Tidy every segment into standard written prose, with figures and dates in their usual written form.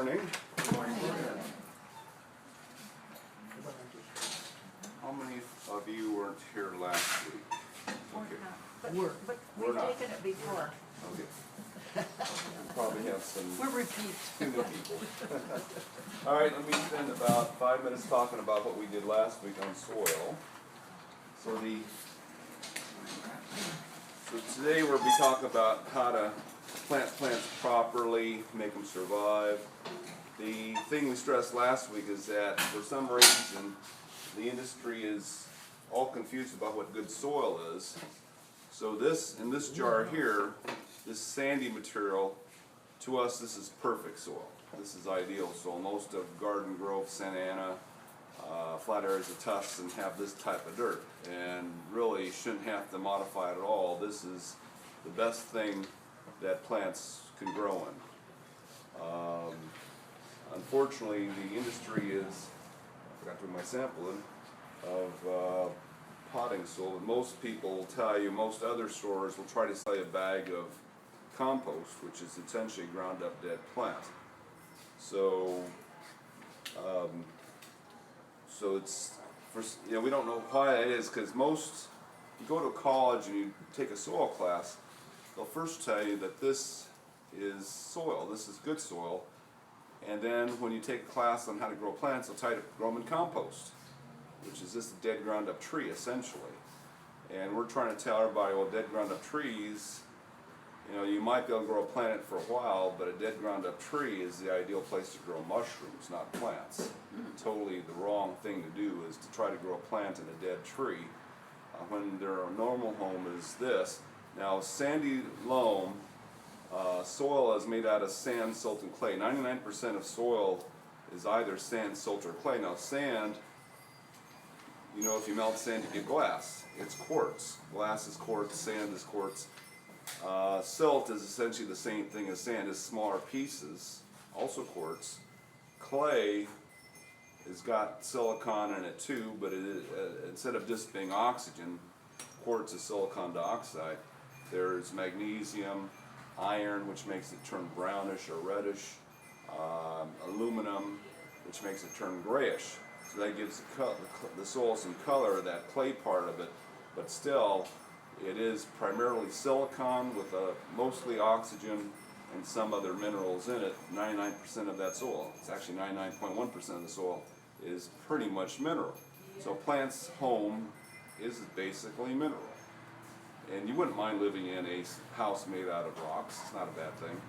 morning. Good morning. How many of you weren't here last week? Okay. But We're we've not. taken it before. Okay. We probably have some We're repeat. new people. All right, let me spend about 5 minutes talking about what we did last week on soil. So today we'll be talking about how to plant plants properly, make them survive. The thing we stressed last week is that for some reason the industry is all confused about what good soil is. So in this jar here, this sandy material, to us this is perfect soil. This is ideal soil. Most of Garden Grove, Santa Ana, flat areas of Tustin have this type of dirt, and really shouldn't have to modify it at all. This is the best thing that plants can grow in. Unfortunately, the industry is, I forgot to put my sample in, of potting soil. But most people will tell you, most other stores will try to sell you a bag of compost, which is essentially ground up dead plant. So it's, we don't know why it is, because you go to college and you take a soil class, they'll first tell you that this is soil, this is good soil, and then when you take a class on how to grow plants, they'll tell you to grow them in compost, which is just a dead ground up tree essentially. And we're trying to tell everybody, well, dead ground up trees, you might be able to grow a plant for a while, but a dead ground up tree is the ideal place to grow mushrooms, not plants. Totally the wrong thing to do is to try to grow a plant in a dead tree when their normal home is this. Now, sandy loam soil is made out of sand, silt, and clay. 99% of soil is either sand, silt, or clay. Now, sand, if you melt sand, you get glass. It's quartz. Glass is quartz, sand is quartz. Silt is essentially the same thing as sand, it's smaller pieces, also quartz. Clay has got silicon in it too, but instead of just being oxygen, quartz is silicon dioxide. There's magnesium, iron, which makes it turn brownish or reddish, aluminum, which makes it turn grayish. So that gives the soil some color, that clay part of it, but still it is primarily silicon with mostly oxygen and some other minerals in it. 99% of that soil, it's actually 99.1% of the soil, is pretty much mineral. So a plant's home is basically mineral. And you wouldn't mind living in a house made out of rocks, it's not a bad thing.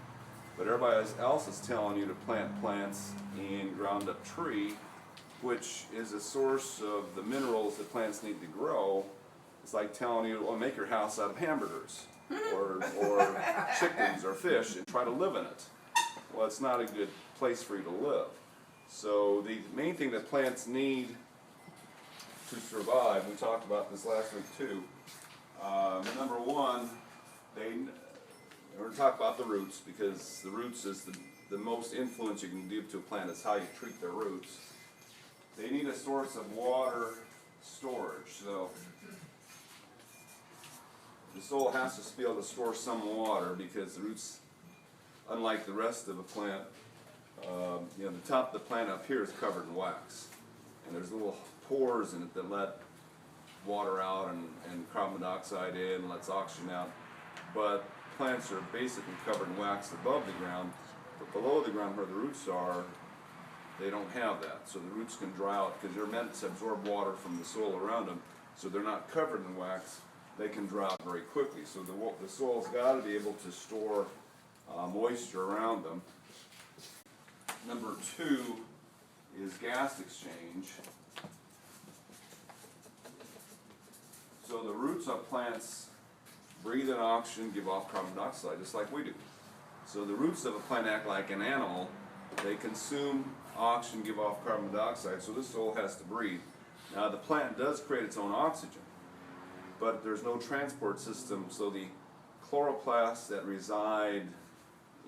But everybody else is telling you to plant plants in ground up tree, which is a source of the minerals that plants need to grow. It's like telling you, well, make your house out of hamburgers or chickens or fish and try to live in it. Well, it's not a good place for you to live. So the main thing that plants need to survive, we talked about this last week too, number one, we're going to talk about the roots, because the roots is the most influence you can give to a plant is how you treat their roots. They need a source of water storage. So the soil has to be able to store some water, because the roots, unlike the rest of a plant, the top of the plant up here is covered in wax, and there's little pores in it that let water out and carbon dioxide in and lets oxygen out. But plants are basically covered in wax above the ground, but below the ground where the roots are, they don't have that. So the roots can dry out, because they're meant to absorb water from the soil around them, so they're not covered in wax. They can dry out very quickly. So the soil's got to be able to store moisture around them. Number two is gas exchange. So the roots of plants breathe in oxygen, give off carbon dioxide, just like we do. So the roots of a plant act like an animal. They consume oxygen, give off carbon dioxide, so the soil has to breathe. Now the plant does create its own oxygen, but there's no transport system, so the chloroplasts that reside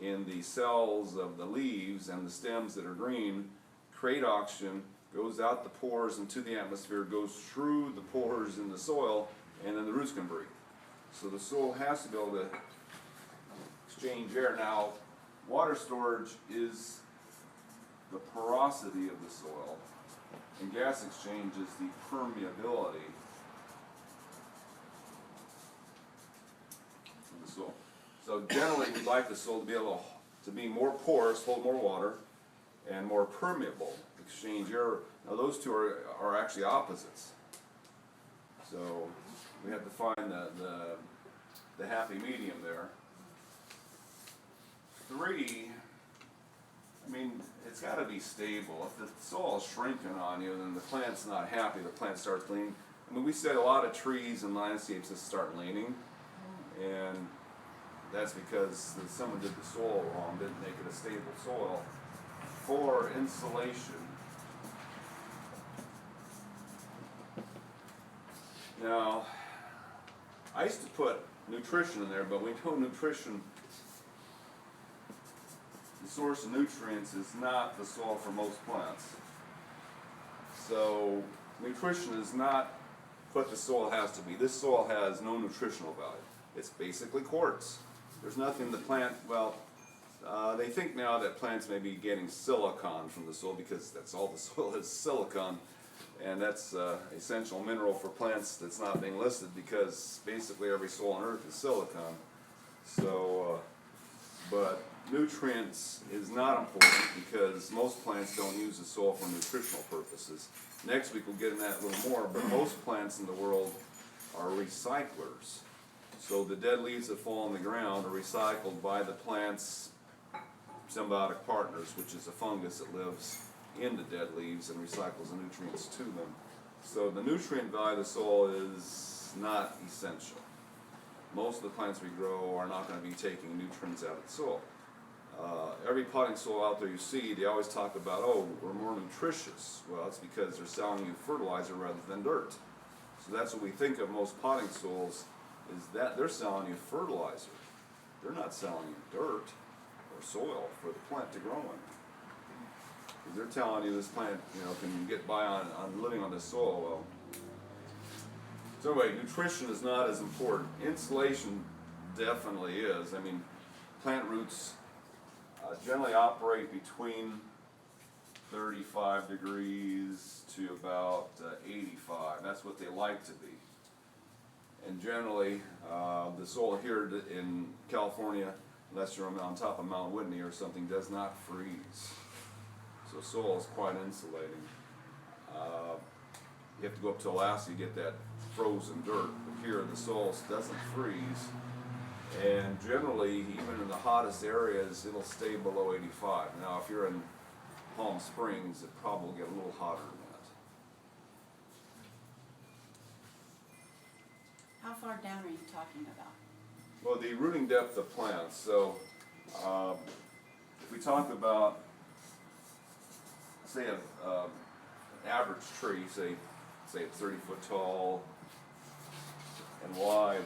in the cells of the leaves and the stems that are green create oxygen, goes out the pores into the atmosphere, goes through the pores in the soil, and then the roots can breathe. So the soil has to be able to exchange air. Now, water storage is the porosity of the soil, and gas exchange is the permeability of the soil. So generally, we'd like the soil to be able to be more porous, hold more water, and more permeable, exchange air. Now those two are actually opposites. So we have to find the happy medium there. 3, I mean, it's got to be stable. If the soil is shrinking on you, then the plant's not happy. The plant starts leaning. I mean, we see a lot of trees and landscapes that start leaning, and that's because someone did the soil wrong, didn't make it a stable soil. For insulation, now, I used to put nutrition in there, but we know nutrition, the source of nutrients is not the soil for most plants. So nutrition is not what the soil has to be. This soil has no nutritional value. It's basically quartz. There's nothing the plant, well, they think now that plants may be getting silicon from the soil because that's all the soil is, silicon. And that's an essential mineral for plants that's not being listed because basically every soil on earth is silicon. So, but nutrients is not important because most plants don't use the soil for nutritional purposes. Next week we'll get in that a little more, but most plants in the world are recyclers. So the dead leaves that fall on the ground are recycled by the plant's symbiotic partners, which is a fungus that lives in the dead leaves and recycles the nutrients to them. So the nutrient value of the soil is not essential. Most of the plants we grow are not going to be taking nutrients out of the soil. Every potting soil out there you see, they always talk about, oh, we're more nutritious. Well, it's because they're selling you fertilizer rather than dirt. So that's what we think of most potting soils, is that they're selling you fertilizer. They're not selling you dirt or soil for the plant to grow in. Because they're telling you this plant, can get by on living on this soil. Well, so anyway, nutrition is not as important. Insulation definitely is. I mean, plant roots generally operate between 35 degrees to about 85. That's what they like to be. And generally, the soil here in California, unless you're on top of Mount Whitney or something, does not freeze. So soil is quite insulating. You have to go up to Alaska to get that frozen dirt. But here the soil doesn't freeze. And generally, even in the hottest areas, it'll stay below 85. Now, if you're in Palm Springs, it probably will get a little hotter than that. How far down are you talking about? Well, the rooting depth of plants. So, if we talk about, say, an average tree, say it's 30 foot tall and wide,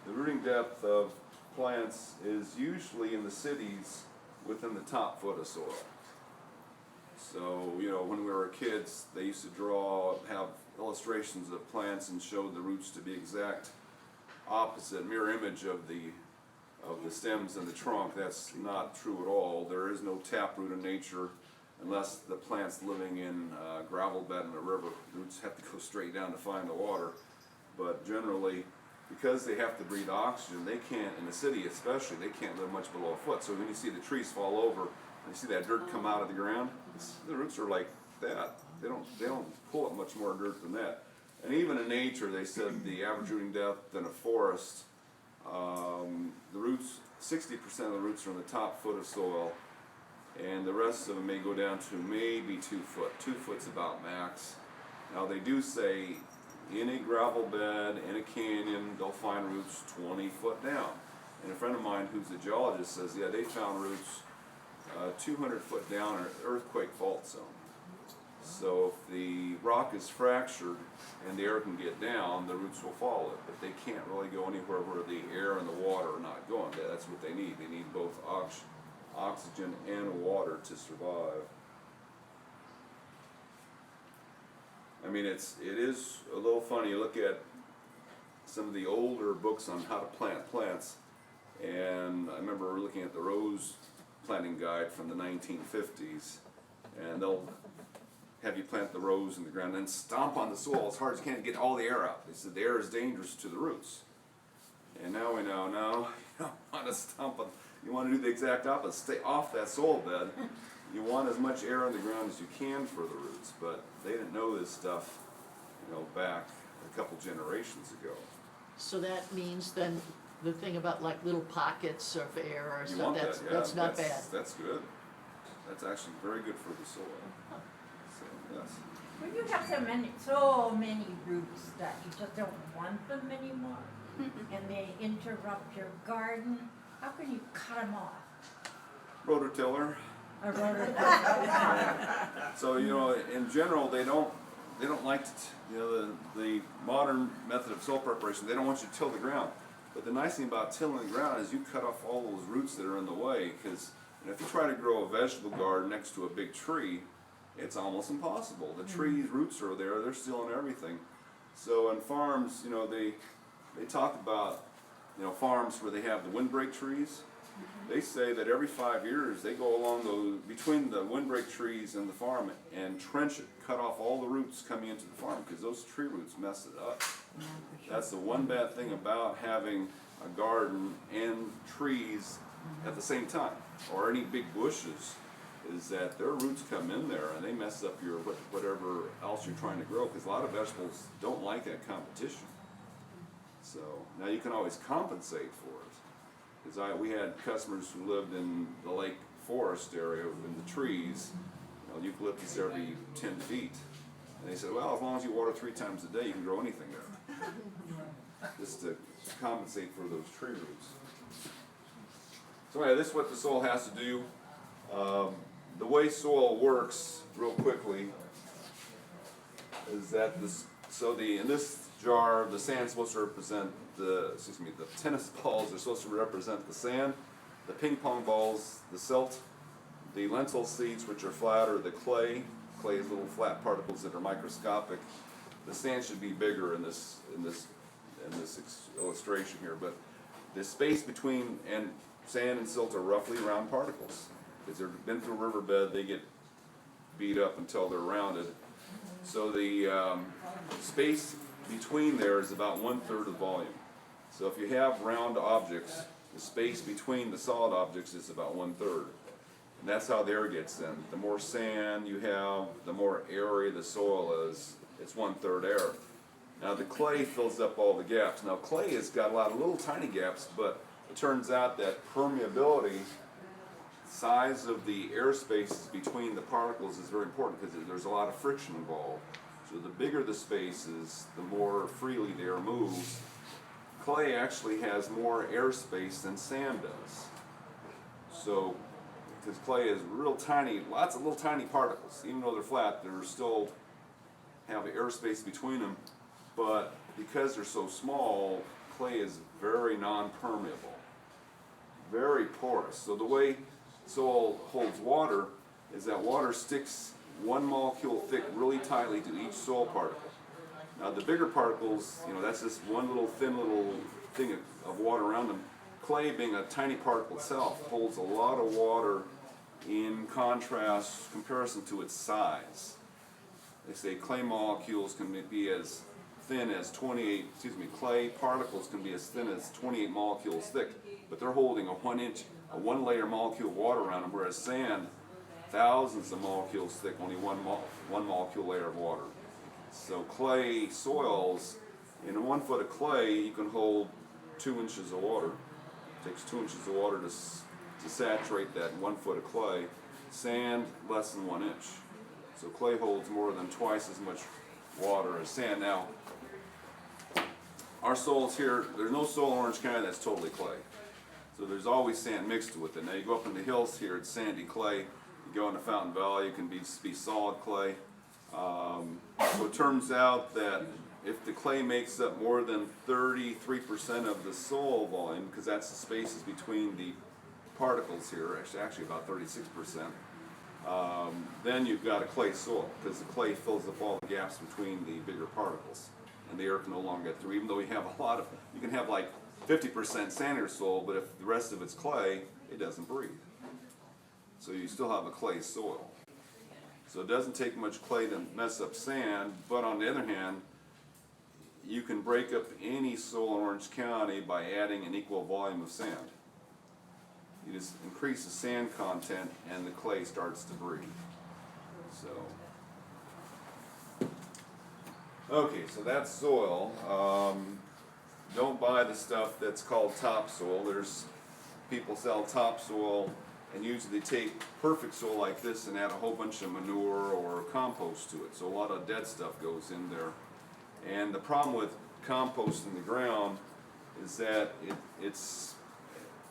the rooting depth of plants is usually in the cities within the top foot of soil. So, when we were kids, they used to have illustrations of plants and show the roots to be exact opposite, mirror image of the stems and the trunk. That's not true at all. There is no taproot in nature unless the plant's living in a gravel bed in a river. The roots have to go straight down to find the water. But generally, because they have to breathe oxygen, they can't, in the city especially, they can't live much below a foot. So when you see the trees fall over, and you see that dirt come out of the ground, the roots are like that. They don't pull up much more dirt than that. And even in nature, they said the average rooting depth in a forest, the roots, 60% of the roots are in the top foot of soil, and the rest of them may go down to maybe 2 foot. 2 foot's about max. Now they do say in a gravel bed, in a canyon, they'll find roots 20 foot down. And a friend of mine who's a geologist says, yeah, they found roots 200 foot down in an earthquake fault zone. So if the rock is fractured and the air can get down, the roots will follow it. But they can't really go anywhere where the air and the water are not going. That's what they need. They need both oxygen and water to survive. I mean, it is a little funny. You look at some of the older books on how to plant plants, and I remember looking at the rose planting guide from the 1950s, and they'll have you plant the rows in the ground and then stomp on the soil as hard as you can to get all the air out. They said the air is dangerous to the roots. And now we know, no, you don't want to stomp on, you want to do the exact opposite, stay off that soil bed. You want as much air on the ground as you can for the roots, but they didn't know this stuff, back a couple generations ago. So that means then the thing about like little pockets of air or You stuff, want that's, that, yeah, that's not bad. That's good. That's actually very good for the soil. So, yes. When you have so many roots that you just don't want them anymore, and they interrupt your garden, how can you cut them off? Rototiller. A rotor- So in general, they don't like the modern method of soil preparation. They don't want you to till the ground. But the nice thing about tilling the ground is you cut off all those roots that are in the way. Because if you try to grow a vegetable garden next to a big tree, it's almost impossible. The tree's roots are there; they're stealing everything. So in farms, they talk about farms where they have the windbreak trees. They say that every 5 years they go along between the windbreak trees and the farm and trench it, cut off all the roots coming into the farm because those tree roots mess it up. That's the one bad thing about having a garden and trees at the same time, or any big bushes, is that their roots come in there and they mess up your whatever else you're trying to grow, because a lot of vegetables don't like that competition. So now you can always compensate for it. Because we had customers who lived in the lake forest area in the trees, eucalyptus every 10 feet. And they said, well, as long as you water 3 times a day, you can grow anything there. Just to compensate for those tree roots. So anyway, this is what the soil has to do. The way soil works, real quickly, is that in this jar, the sand's supposed to represent the tennis balls are supposed to represent the sand, the ping pong balls, the silt, the lentil seeds, which are flat, or the clay. Clay is little flat particles that are microscopic. The sand should be bigger in this illustration here, but the space between sand and silt are roughly round particles. Because they've been through a riverbed, they get beat up until they're rounded. So the space between there is about 1/3 of volume. So if you have round objects, the space between the solid objects is about 1/3. And that's how the air gets in. The more sand you have, the more airy the soil is. It's 1/3 air. Now the clay fills up all the gaps. Now clay has got a lot of little tiny gaps, but it turns out that permeability, size of the air spaces between the particles is very important because there's a lot of friction involved. So the bigger the space is, the more freely the air moves. Clay actually has more airspace than sand does. So, because clay is real tiny, lots of little tiny particles. Even though they're flat, they still have airspace between them. But because they're so small, clay is very non-permeable, very porous. So the way soil holds water is that water sticks one molecule thick really tightly to each soil particle. Now the bigger particles, that's just one little thin little thing of water around them. Clay, being a tiny particle itself, holds a lot of water in comparison to its size. They say clay molecules can be as thin as clay particles can be as thin as 28 molecules thick, but they're holding a 1 layer molecule of water around them, whereas sand, thousands of molecules thick, only one molecule layer of water. So clay soils, in 1 foot of clay, you can hold 2 inches of water. It takes 2 inches of water to saturate that 1 foot of clay. Sand, less than 1 inch. So clay holds more than twice as much water as sand. Now, our soils here, there's no soil in Orange County that's totally clay. So there's always sand mixed with it. Now you go up in the hills here, it's sandy clay. You go into Fountain Valley, it can be solid clay. So it turns out that if the clay makes up more than 33% of the soil volume, because that's the spaces between the particles here, actually about 36%, then you've got a clay soil, because the clay fills up all the gaps between the bigger particles, and the air can no longer get through. Even though you can have like 50% sandier soil, but if the rest of it's clay, it doesn't breathe. So you still have a clay soil. So it doesn't take much clay to mess up sand, but on the other hand, you can break up any soil in Orange County by adding an equal volume of sand. You just increase the sand content and the clay starts to breed. So, okay, so that's soil. Don't buy the stuff that's called topsoil. There's people sell topsoil and usually they take perfect soil like this and add a whole bunch of manure or compost to it. So a lot of dead stuff goes in there. And the problem with compost in the ground is that it's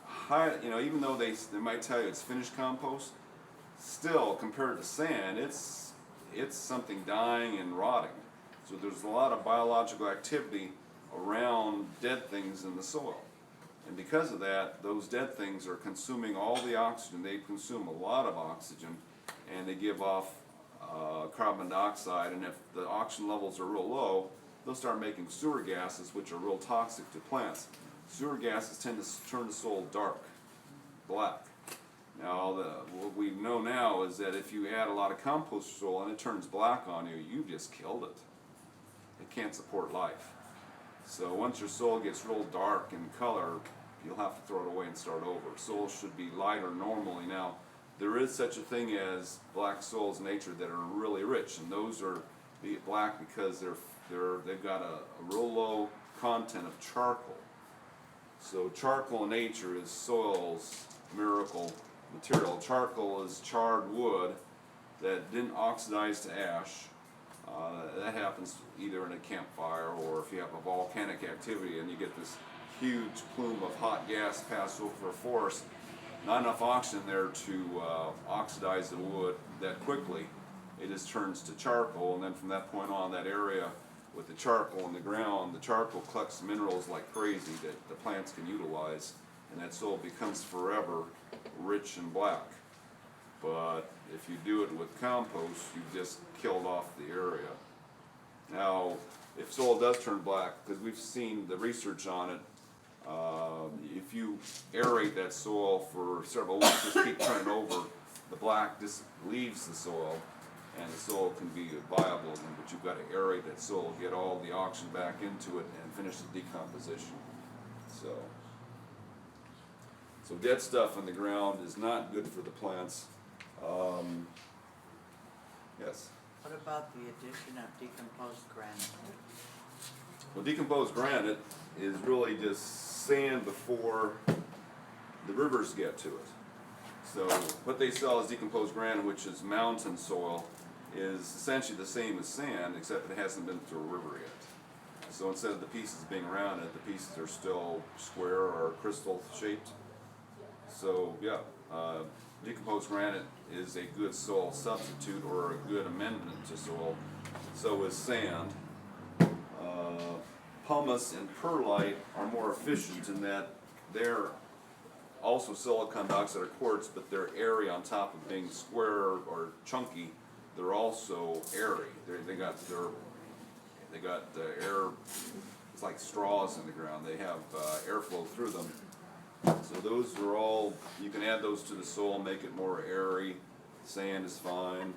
high, you know, even though they might tell you it's finished compost, still compared to sand, it's something dying and rotting. So there's a lot of biological activity around dead things in the soil. And because of that, those dead things are consuming all the oxygen. They consume a lot of oxygen and they give off carbon dioxide, and if the oxygen levels are real low, they'll start making sewer gases, which are real toxic to plants. Sewer gases tend to turn the soil dark, black. Now, what we know now is that if you add a lot of compost soil and it turns black on you, you've just killed it. It can't support life. So once your soil gets real dark in color, you'll have to throw it away and start over. Soil should be lighter normally. Now, there is such a thing as black soils in nature that are really rich, and those are black because they've got a real low content of charcoal. So charcoal in nature is soil's miracle material. Charcoal is charred wood that didn't oxidize to ash. That happens either in a campfire or if you have a volcanic activity and you get this huge plume of hot gas pass over a forest. Not enough oxygen there to oxidize the wood that quickly. It just turns to charcoal, and then from that point on, that area with the charcoal in the ground, the charcoal collects minerals like crazy that the plants can utilize, and that soil becomes forever rich and black. But if you do it with compost, you've just killed off the area. Now, if soil does turn black, because we've seen the research on it, if you aerate that soil for several weeks, just keep turning over, the black just leaves the soil, and the soil can be viable again, but you've got to aerate that soil, get all the oxygen back into it, and finish the decomposition. So dead stuff in the ground is not good for the plants. Yes? What about the addition of decomposed granite? Well, decomposed granite is really just sand before the rivers get to it. So what they sell as decomposed granite, which is mountain soil, is essentially the same as sand, except it hasn't been through a river yet. So instead of the pieces being rounded, the pieces are still square or crystal shaped. So yeah, decomposed granite is a good soil substitute or a good amendment to soil. So is sand. Pumice and perlite are more efficient in that they're also silicon dioxide or quartz, but they're airy on top of being square or chunky. They're also airy. They got the air. It's like straws in the ground. They have airflow through them. So those are all, you can add those to the soil, make it more airy. Sand is fine.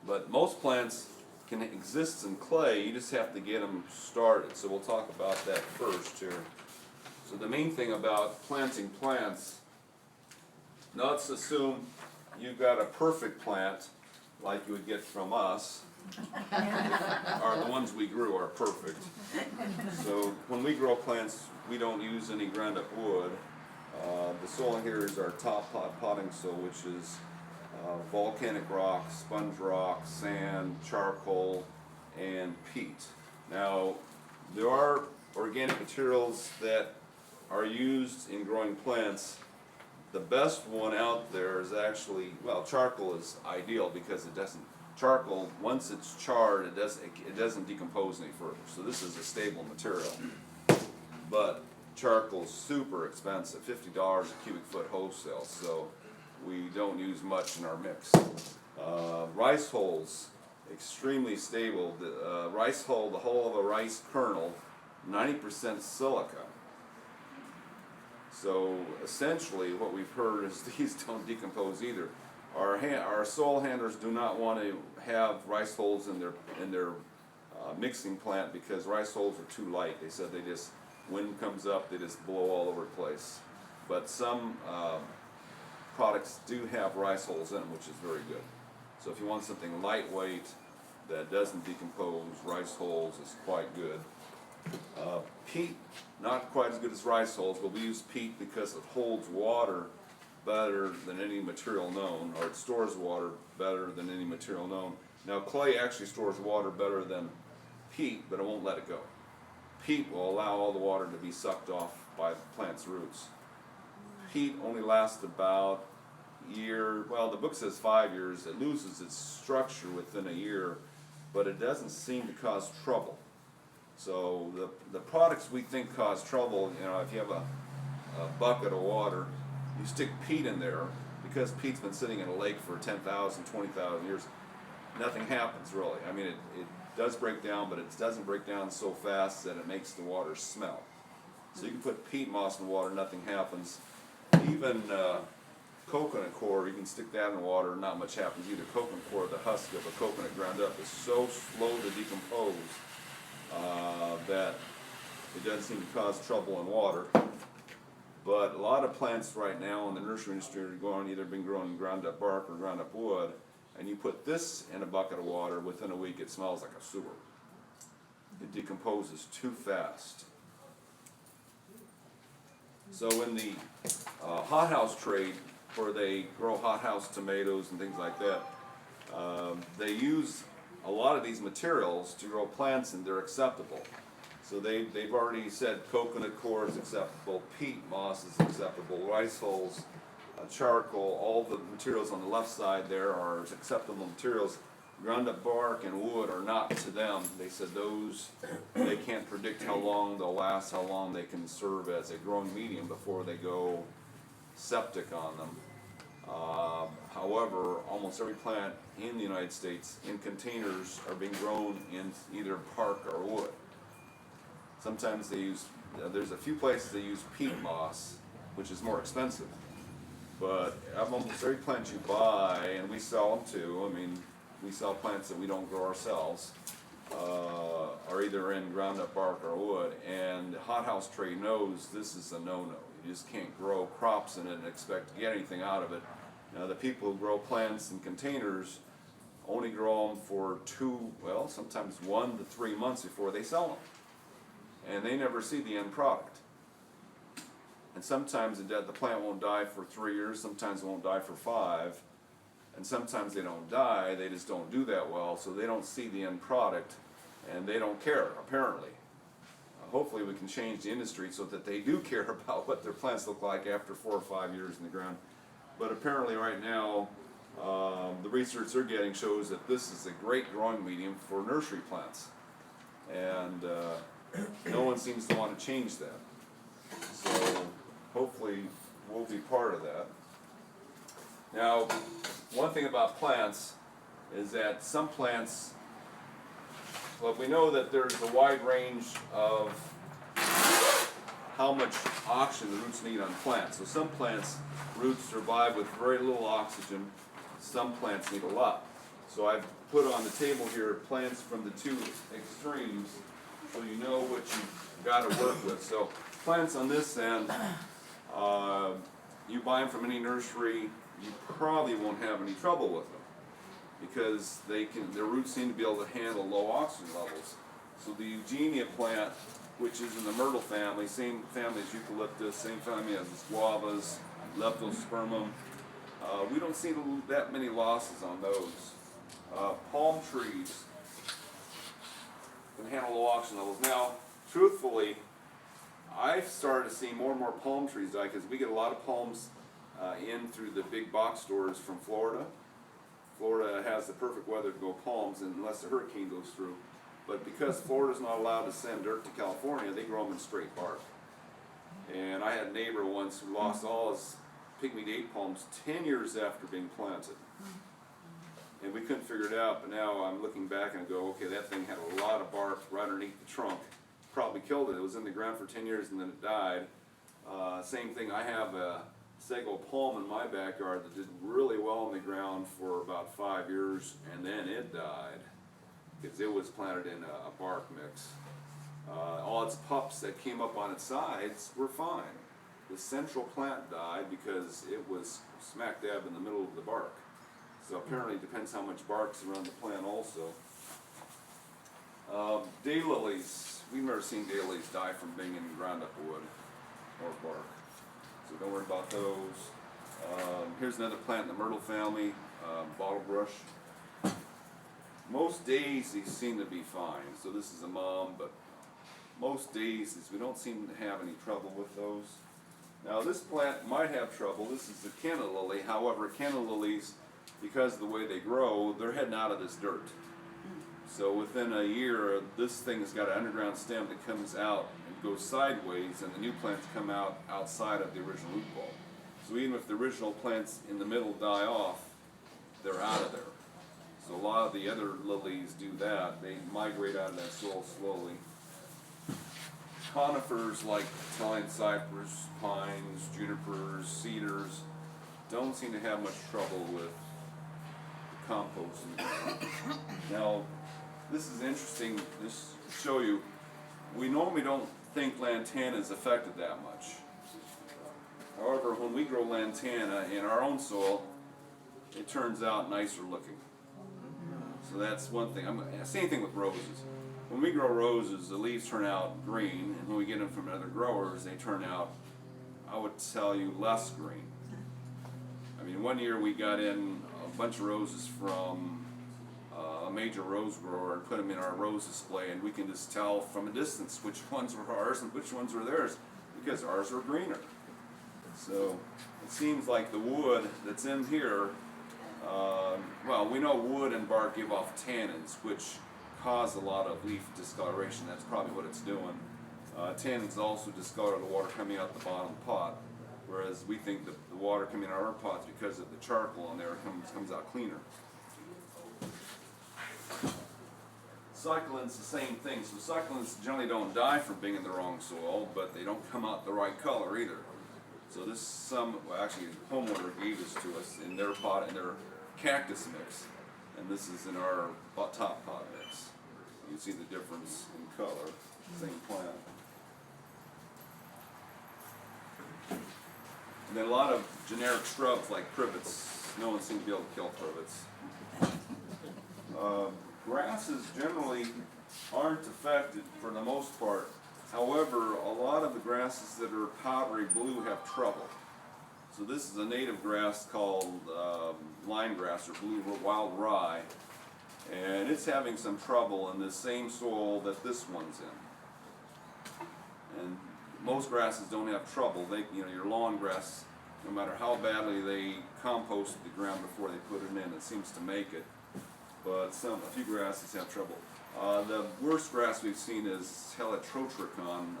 But most plants can exist in clay, you just have to get them started. So we'll talk about that first here. So the main thing about planting plants, let's assume you've got a perfect plant like you would get from us. Or the ones we grew are perfect. So when we grow plants, we don't use any ground up wood. The soil here is our top potting soil, which is volcanic rock, sponge rock, sand, charcoal, and peat. Now, there are organic materials that are used in growing plants. The best one out there is actually, well, charcoal is ideal because charcoal, once it's charred, it doesn't decompose any further. So this is a stable material. But charcoal's super expensive, $50 a cubic foot wholesale, so we don't use much in our mix. Rice hulls, extremely stable. The rice hull, the hull of a rice kernel, 90% silica. So essentially what we've heard is these don't decompose either. our soil handlers do not want to have rice holes in their mixing plant because rice holes are too light. They said they just, wind comes up, they just blow all over the place. But some products do have rice holes in them, which is very good. So if you want something lightweight that doesn't decompose, rice holes is quite good. Peat, not quite as good as rice holes, but we use peat because it holds water better than any material known, or it stores water better than any material known. Now clay actually stores water better than peat, but it won't let it go. Peat will allow all the water to be sucked off by the plant's roots. Peat only lasts about a year, well the book says 5 years, it loses its structure within a year, but it doesn't seem to cause trouble. So the products we think cause trouble, you know, if you have a bucket of water, you stick peat in there, because peat's been sitting in a lake for 10,000, 20,000 years, nothing happens really. I mean, it does break down, but it doesn't break down so fast that it makes the water smell. So you can put peat moss in water, nothing happens. Even coconut coir, you can stick that in water, not much happens either. Coconut coir, the husk of a coconut ground up, is so slow to decompose that it doesn't seem to cause trouble in water. But a lot of plants right now in the nursery industry are either been grown in ground up bark or ground up wood, and you put this in a bucket of water, within a week it smells like a sewer. It decomposes too fast. So in the hothouse trade, where they grow hothouse tomatoes and things like that, they use a lot of these materials to grow plants, and they're acceptable. So they've already said coconut coir is acceptable, peat moss is acceptable, rice hulls, charcoal, all the materials on the left side there are acceptable materials. Ground up bark and wood are not to them. They said those, they can't predict how long they'll last, how long they can serve as a growing medium before they go septic on them. However, almost every plant in the United States in containers are being grown in either bark or wood. Sometimes they use, there's a few places they use peat moss, which is more expensive. But almost every plant you buy, and we sell them too, I mean, we sell plants that we don't grow ourselves, are either in ground up bark or wood, and the hothouse trade knows this is a no-no. You just can't grow crops in it and expect to get anything out of it. Now the people who grow plants in containers only grow them for sometimes 1 to 3 months before they sell them. And they never see the end product. And sometimes the plant won't die for 3 years, sometimes it won't die for 5, and sometimes they don't die, they just don't do that well, so they don't see the end product, and they don't care, apparently. Hopefully we can change the industry so that they do care about what their plants look like after 4 or 5 years in the ground. But apparently right now, the research they're getting shows that this is a great growing medium for nursery plants. And no one seems to want to change that. So hopefully we'll be part of that. Now, one thing about plants is that some plants, well, we know that there's a wide range of how much oxygen the roots need on plants. So some plants, roots survive with very little oxygen. Some plants need a lot. So I've put on the table here plants from the two extremes, so you know what you've got to work with. So plants on this end, you buy them from any nursery, you probably won't have any trouble with them, because their roots seem to be able to handle low oxygen levels. So the Eugenia plant, which is in the myrtle family, same family as eucalyptus, same family as the guavas, leptospermum, we don't see that many losses on those. Palm trees can handle low oxygen levels. Now, truthfully, I've started to see more and more palm trees die, because we get a lot of palms in through the big box stores from Florida. Florida has the perfect weather to grow palms unless a hurricane goes through. But because Florida's not allowed to send dirt to California, they grow them in straight bark. And I had a neighbor once who lost all his pygmy date palms 10 years after being planted. And we couldn't figure it out, but now I'm looking back and I go, okay, that thing had a lot of bark right underneath the trunk. Probably killed it. It was in the ground for 10 years and then it died. Same thing, I have a sago palm in my backyard that did really well in the ground for about 5 years, and then it died because it was planted in a bark mix. All its pups that came up on its sides were fine. The central plant died because it was smack dab in the middle of the bark. So apparently it depends how much bark's around the plant also. Daylilies, we've never seen daylilies die from being in ground up wood or bark. So don't worry about those. Here's another plant in the myrtle family, bottle brush. Most daisies seem to be fine. So this is a mom, but most daisies, we don't seem to have any trouble with those. Now this plant might have trouble. This is a canna lily. However, canna lilies, because of the way they grow, they're heading out of this dirt. So within a year, this thing has got an underground stem that comes out and goes sideways, and the new plants come out outside of the original root ball. So even if the original plants in the middle die off, they're out of there. So a lot of the other lilies do that. They migrate out of that soil slowly. Conifers like Italian cypress, pines, junipers, cedars don't seem to have much trouble with compost. Now, this is interesting, this to show you, we normally don't think lantana is affected that much. However, when we grow lantana in our own soil, it turns out nicer looking. So that's one thing. Same thing with roses. When we grow roses, the leaves turn out green, and when we get them from other growers, they turn out, I would tell you, less green. I mean, one year we got in a bunch of roses from a major rose grower and put them in our rose display, and we can just tell from a distance which ones were ours and which ones were theirs, because ours were greener. So it seems like the wood that's in here, well, we know wood and bark give off tannins, which cause a lot of leaf discoloration. That's probably what it's doing. Tannins also discolor the water coming out the bottom of the pot, whereas we think that the water coming out of our pots, because of the charcoal in there, comes out cleaner. Succulents, the same thing. So succulents generally don't die from being in the wrong soil, but they don't come out the right color either. So this well, actually the homeowner gave this to us in their pot, in their cactus mix, and this is in our top pot mix. You can see the difference in color, same plant. And then a lot of generic shrubs like privets. No one seems to be able to kill privets. Grasses generally aren't affected for the most part. However, a lot of the grasses that are powdery blue have trouble. So this is a native grass called line grass or blue wild rye, and it's having some trouble in the same soil that this one's in. And most grasses don't have trouble. Your lawn grass, no matter how badly they compost the ground before they put it in, it seems to make it. But a few grasses have trouble. The worst grass we've seen is Heliotrotricon,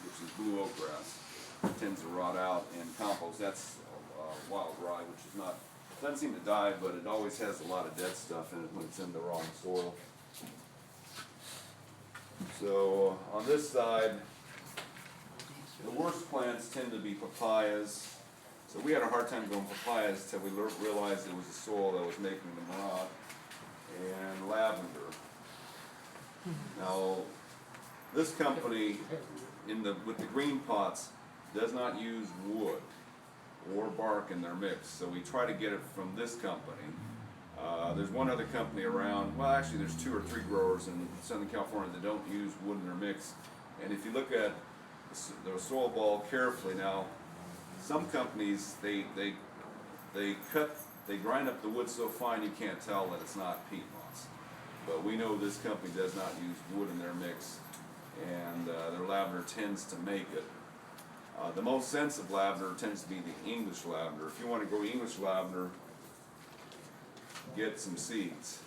which is blue oak grass. It tends to rot out in compost. That's wild rye, which is not, doesn't seem to die, but it always has a lot of dead stuff in it when it's in the wrong soil. So on this side, the worst plants tend to be papayas. So we had a hard time growing papayas until we realized it was the soil that was making them rot. And lavender. Now, this company with the green pots does not use wood or bark in their mix, so we try to get it from this company. There's one other company around, well actually there's 2 or 3 growers in Southern California that don't use wood in their mix. And if you look at the soil ball carefully now, some companies, they grind up the wood so fine you can't tell that it's not peat moss. But we know this company does not use wood in their mix, and their lavender tends to make it. The most sensitive lavender tends to be the English lavender. If you want to grow English lavender, get some seeds.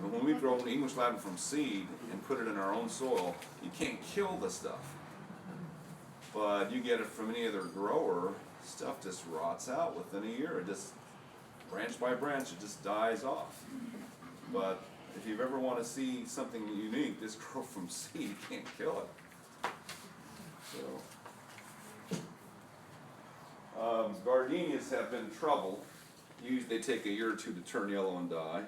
And when we grow English lavender from seed and put it in our own soil, you can't kill the stuff. But you get it from any other grower, stuff just rots out within a year. It just, branch by branch, it just dies off. But if you ever want to see something unique, just grow from seed, you can't kill it. So, Gardenias have been trouble. Usually they take a year or two to turn yellow and die.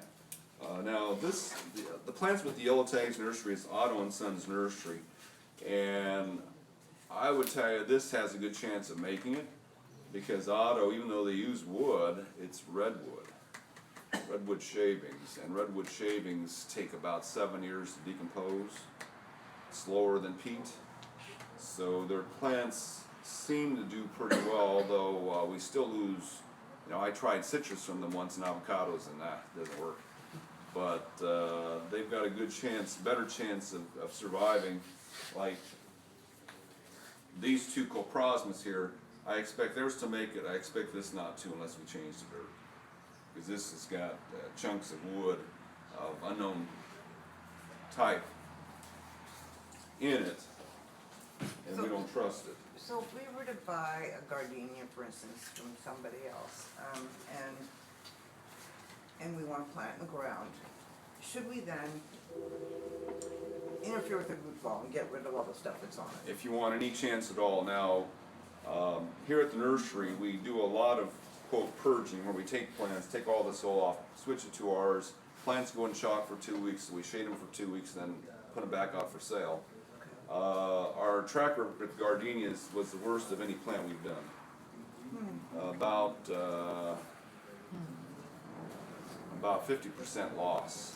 Now the plants with the yellow tags nursery is Otto and Sons Nursery, and I would tell you this has a good chance of making it, because Otto, even though they use wood, it's redwood shavings, and redwood shavings take about 7 years to decompose, slower than peat. So their plants seem to do pretty well, although we still lose. I tried citrus from them once and avocados, and that doesn't work. But they've got a good chance, better chance of surviving. Like these two coprosmas here, I expect theirs to make it. I expect this not to, unless we change the dirt, because this has got chunks of wood of unknown type in it, and we don't trust it. So if we were to buy a gardenia, for instance, from somebody else, and we want to plant it in the ground, should we then interfere with the root ball and get rid of all the stuff that's on it? If you want any chance at all. Now, here at the nursery, we do a lot of, quote, purging, where we take plants, take all the soil off, switch it to ours. Plants go in shock for 2 weeks, so we shade them for 2 weeks, then put them back out for sale. Our track record with gardenias was the worst of any plant we've done. About 50% loss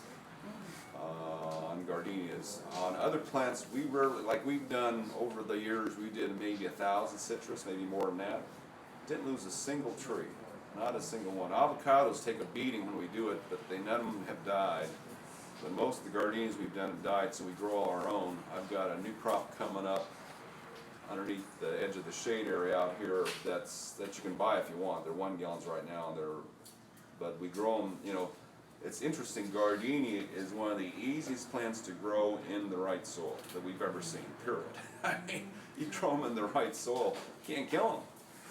on gardenias. On other plants, we rarely, like we've done over the years, we did maybe 1,000 citrus, maybe more than that. Didn't lose a single tree, not a single one. Avocados take a beating when we do it, but none of them have died. But most of the gardenias we've done have died, so we grow all our own. I've got a new crop coming up underneath the edge of the shade area out here that you can buy if you want. They're 1 gallons right now, but we grow them. It's interesting. Gardenia is one of the easiest plants to grow in the right soil that we've ever seen. Period. I mean, you grow them in the right soil, you can't kill them.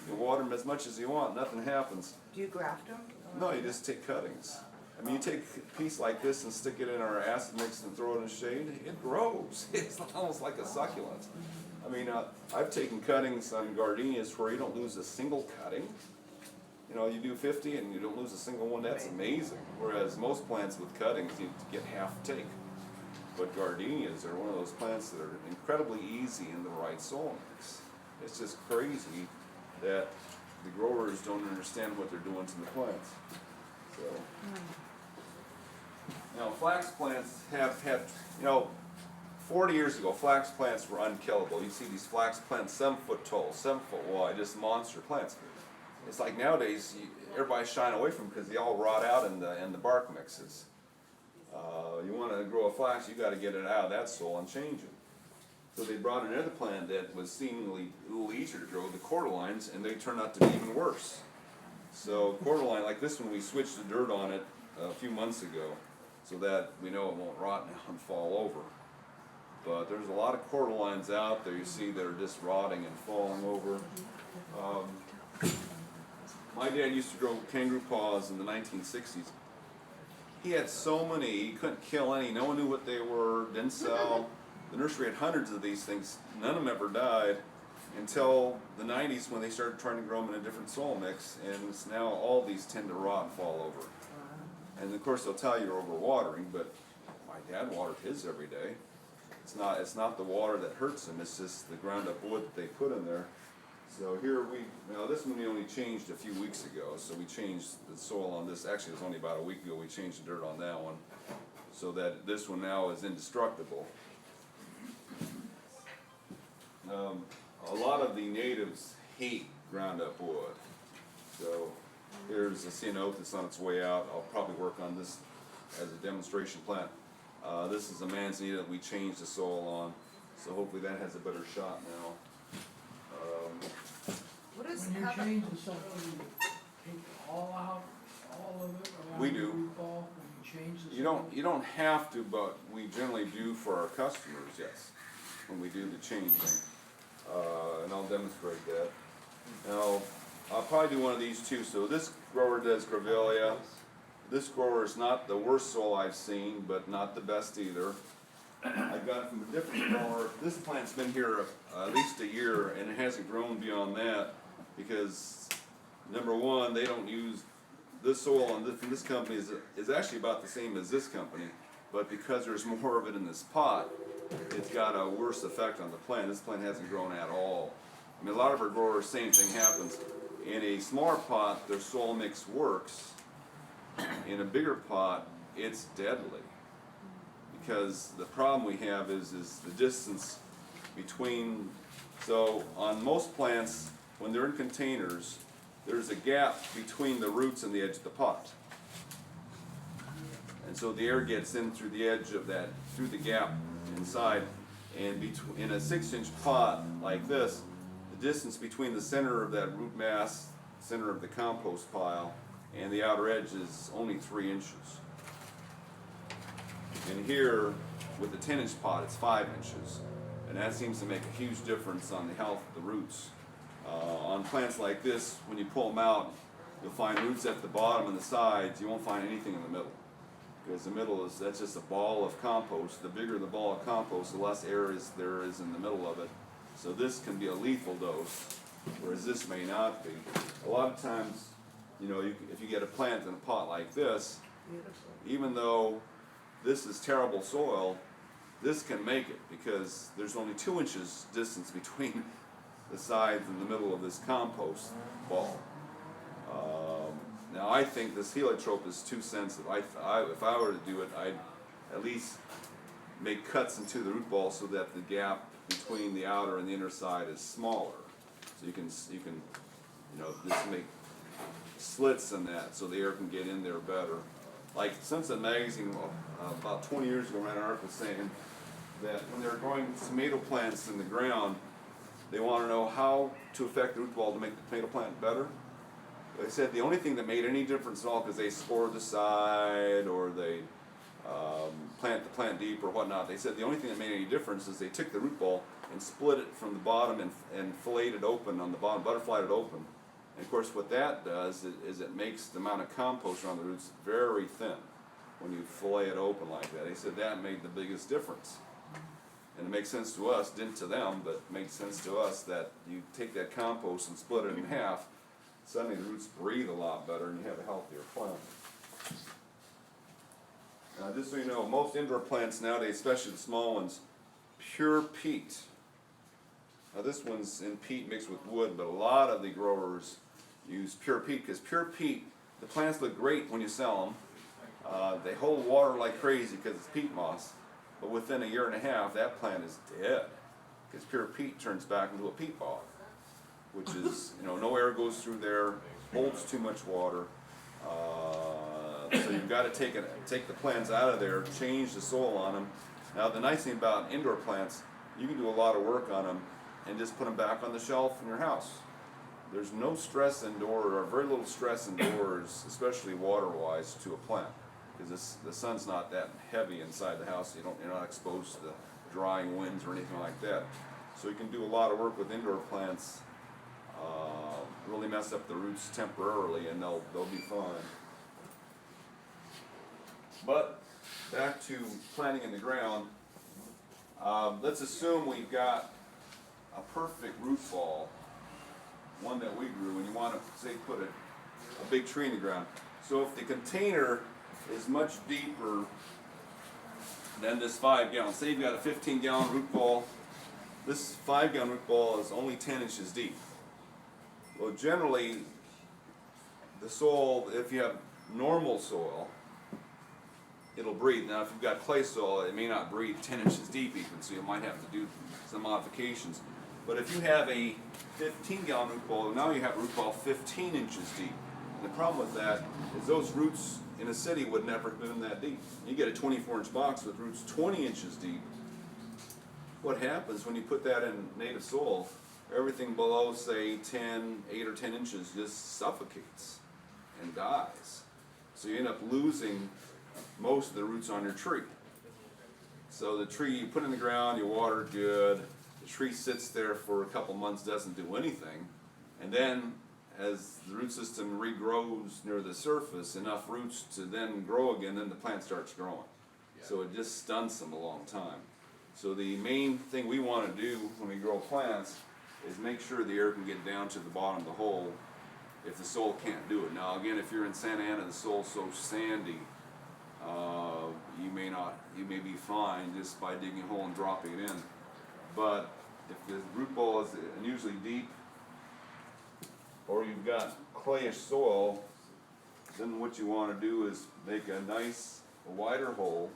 You can water them as much as you want, nothing happens. Do you graft them? No, you just take cuttings. I mean, you take a piece like this and stick it in our acid mix and throw it in the shade, it grows. It's almost like a succulent. I mean, I've taken cuttings on gardenias where you don't lose a single cutting. You do 50 and you don't lose a single one, that's amazing. Whereas most plants with cuttings, you get half a take. But gardenias are one of those plants that are incredibly easy in the right soil mix. It's just crazy that the growers don't understand what they're doing to the plants. So. Now, flax plants have had, 40 years ago, flax plants were unkillable. You see these flax plants 7 foot tall, 7 foot wide, just monster plants. It's like nowadays, everybody's shying away from them because they all rot out in the bark mixes. You want to grow a flax, you got to get it out of that soil and change it. So they brought another plant that was seemingly a little easier to grow, the cordyline, and they turned out to be even worse. So cordyline, like this one, we switched the dirt on it a few months ago so that we know it won't rot now and fall over. But there's a lot of cordylines out there you see that are just rotting and falling over. My dad used to grow kangaroo paws in the 1960s. He had so many, he couldn't kill any, no one knew what they were, didn't sell. The nursery had hundreds of these things, none of them ever died until the 90s when they started trying to grow them in a different soil mix, and it's now all these tend to rot and fall over. And of course they'll tell you you're overwatering, but my dad watered his every day. It's not the water that hurts them, it's just the ground up wood that they put in there. So here this one we only changed a few weeks ago, so we changed the soil on this, actually it was only about a week ago we changed the dirt on that one, so that this one now is indestructible. A lot of the natives hate ground up wood. So here's a CNO that's on its way out. I'll probably work on this as a demonstration plant. This is a manzanita that we changed the soil on, so hopefully that has a better shot now. What is When you change the soil, you take all out, all of it around We the do. root ball, when you change the soil? You don't have to, but we generally do for our customers, yes, when we do the changing. And I'll demonstrate that. Now, I'll probably do one of these too. So this grower does Grevillea. This grower is not the worst soil I've seen, but not the best either. I got it from a different grower. This plant's been here at least a year, and it hasn't grown beyond that because number one, they don't use, this soil from this company is actually about the same as this company, but because there's more of it in this pot, it's got a worse effect on the plant. This plant hasn't grown at all. I mean, a lot of our growers, same thing happens. In a smaller pot, their soil mix works. In a bigger pot, it's deadly. Because the problem we have is the distance between, so on most plants, when they're in containers, there's a gap between the roots and the edge of the pot. And so the air gets in through the edge of that, through the gap inside. And in a 6-inch pot like this, the distance between the center of that root mass, center of the compost pile, and the outer edge is only 3 inches. And here, with the 10-inch pot, it's 5 inches. And that seems to make a huge difference on the health of the roots. On plants like this, when you pull them out, you'll find roots at the bottom and the sides. You won't find anything in the middle. Because the middle that's just a ball of compost. The bigger the ball of compost, the less air there is in the middle of it. So this can be a lethal dose, whereas this may not be. A lot of times, you know, if you get a plant in a pot like this, even though this is terrible soil, this can make it because there's only 2 inches distance between the sides and the middle of this compost ball. Now I think this heliotrope is too sensitive. If I were to do it, I'd at least make cuts into the root ball so that the gap between the outer and the inner side is smaller. So you can just make slits in that so the air can get in there better. Like Sunset Magazine about 20 years ago ran an article saying that when they're growing tomato plants in the ground, they want to know how to affect the root ball to make the tomato plant better. They said the only thing that made any difference at all, because they scored the side or they plant the plant deep or whatnot, they said the only thing that made any difference is they took the root ball and split it from the bottom and filleted it open on the bottom, butterflied it open. And of course what that does is it makes the amount of compost around the roots very thin when you fillet it open like that. They said that made the biggest difference. And it makes sense to us, didn't to them, but it makes sense to us that you take that compost and split it in half, suddenly the roots breathe a lot better and you have a healthier plant. Now just so you know, most indoor plants nowadays, especially the small ones, pure peat. Now this one's in peat mixed with wood, but a lot of the growers use pure peat because pure peat, the plants look great when you sell them. They hold water like crazy because it's peat moss, but within a year and a half that plant is dead because pure peat turns back into a peat bog, which is, no air goes through there, holds too much water. So you've got to take the plants out of there, change the soil on them. Now the nice thing about indoor plants, you can do a lot of work on them and just put them back on the shelf in your house. There's no stress indoors, or very little stress indoors, especially water-wise, to a plant, because the sun's not that heavy inside the house. You're not exposed to the drying winds or anything like that. So you can do a lot of work with indoor plants, really mess up the roots temporarily, and they'll be fine. But back to planting in the ground. Let's assume we've got a perfect root ball, one that we grew, and you want to, say, put a big tree in the ground. So if the container is much deeper than this 5-gallon, say you've got a 15-gallon root ball, this 5-gallon root ball is only 10 inches deep. Well, generally, the soil, if you have normal soil, it'll breathe. Now, if you've got clay soil, it may not breathe 10 inches deep even, so you might have to do some modifications. But if you have a 15-gallon root ball, now you have a root ball 15 inches deep. And the problem with that is those roots in a city would never have been that deep. You get a 24-inch box with roots 20 inches deep. What happens when you put that in native soil, everything below, say, 8 or 10 inches just suffocates and dies. So you end up losing most of the roots on your tree. So the tree you put in the ground, you water it good, the tree sits there for a couple months, doesn't do anything, and then as the root system regrows near the surface, enough roots to then grow again, then the plant starts growing. So it just stunts them a long time. So the main thing we want to do when we grow plants is make sure the air can get down to the bottom of the hole if the soil can't do it. Now again, if you're in Santa Ana, the soil's so sandy, you may be fine just by digging a hole and dropping it in. But if the root ball is unusually deep, or you've got clayish soil, then what you want to do is make a nice wider hole.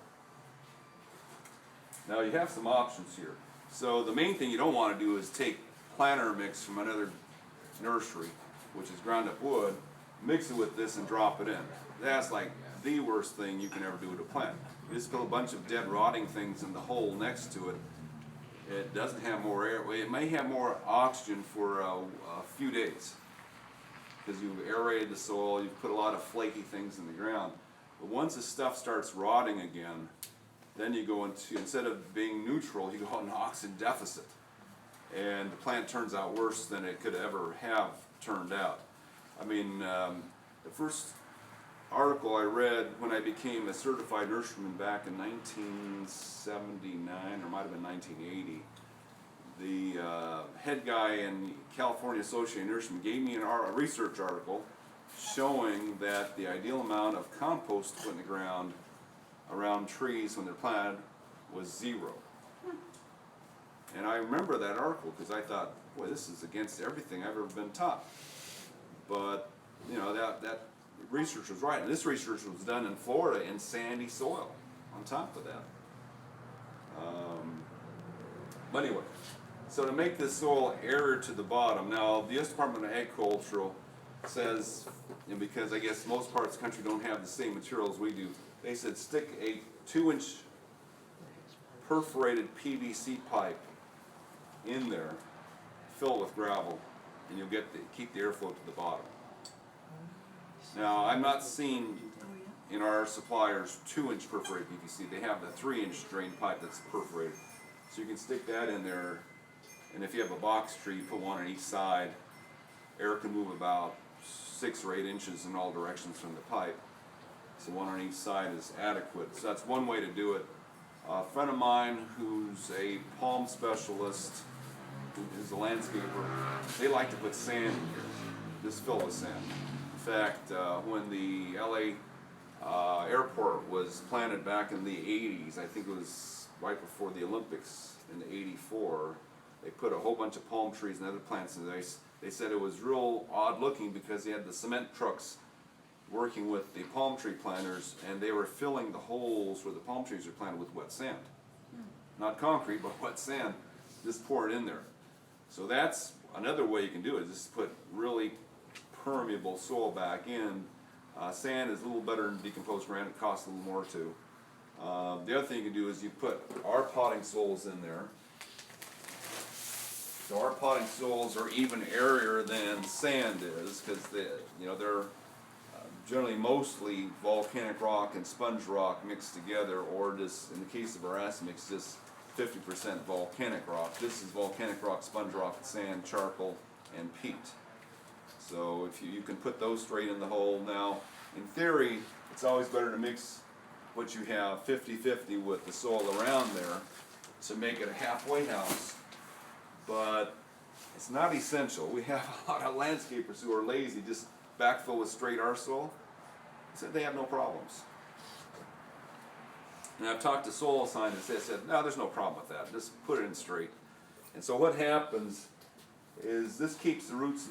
Now you have some options here. So the main thing you don't want to do is take planter mix from another nursery, which is ground up wood, mix it with this and drop it in. That's like the worst thing you can ever do with a plant. You just put a bunch of dead rotting things in the hole next to it. It doesn't have more air. It may have more oxygen for a few days because you've aerated the soil, you've put a lot of flaky things in the ground. But once the stuff starts rotting again, then you go into, instead of being neutral, you go into oxygen deficit. And the plant turns out worse than it could ever have turned out. I mean, the first article I read when I became a certified nurseryman back in 1979, or might have been 1980, the head guy in California Associated Nurserymen gave me a research article showing that the ideal amount of compost to put in the ground around trees when they're planted was 0. And I remember that article because I thought, boy, this is against everything I've ever been taught. But, you know, that research was right. And this research was done in Florida in sandy soil on top of that. But anyway, so to make this soil airier to the bottom, now the U.S. Department of Agriculture says, and because I guess most parts of the country don't have the same materials we do, they said stick a 2-inch perforated PVC pipe in there, fill it with gravel, and you'll keep the airflow to the bottom. Now, I'm not seeing in our suppliers 2-inch perforated PVC. They have the 3-inch drain pipe that's perforated. So you can stick that in there, and if you have a box tree, you put one on each side. Air can move about 6 or 8 inches in all directions from the pipe. So one on each side is adequate. So that's one way to do it. A friend of mine who's a palm specialist, who is a landscaper, they like to put sand in here, just fill with sand. In fact, when the LA airport was planted back in the 80s, I think it was right before the Olympics in '84, they put a whole bunch of palm trees and other plants in there. They said it was real odd looking because they had the cement trucks working with the palm tree planters, and they were filling the holes where the palm trees are planted with wet sand. Not concrete, but wet sand. Just pour it in there. So that's another way you can do it, just put really permeable soil back in. Sand is a little better than decomposed granite, it costs a little more too. The other thing you can do is you put our potting soils in there. So our potting soils are even airier than sand is because they're generally mostly volcanic rock and sponge rock mixed together, or just in the case of our acid mix, just 50% volcanic rock. This is volcanic rock, sponge rock, sand, charcoal, and peat. So if you can put those straight in the hole. Now, in theory, it's always better to mix what you have 50-50 with the soil around there to make it a halfway house, but it's not essential. We have a lot of landscapers who are lazy, just backfill with straight our soil. Said they have no problems. And I've talked to soil scientists, they said, no, there's no problem with that, just put it in straight. And so what happens is this keeps the roots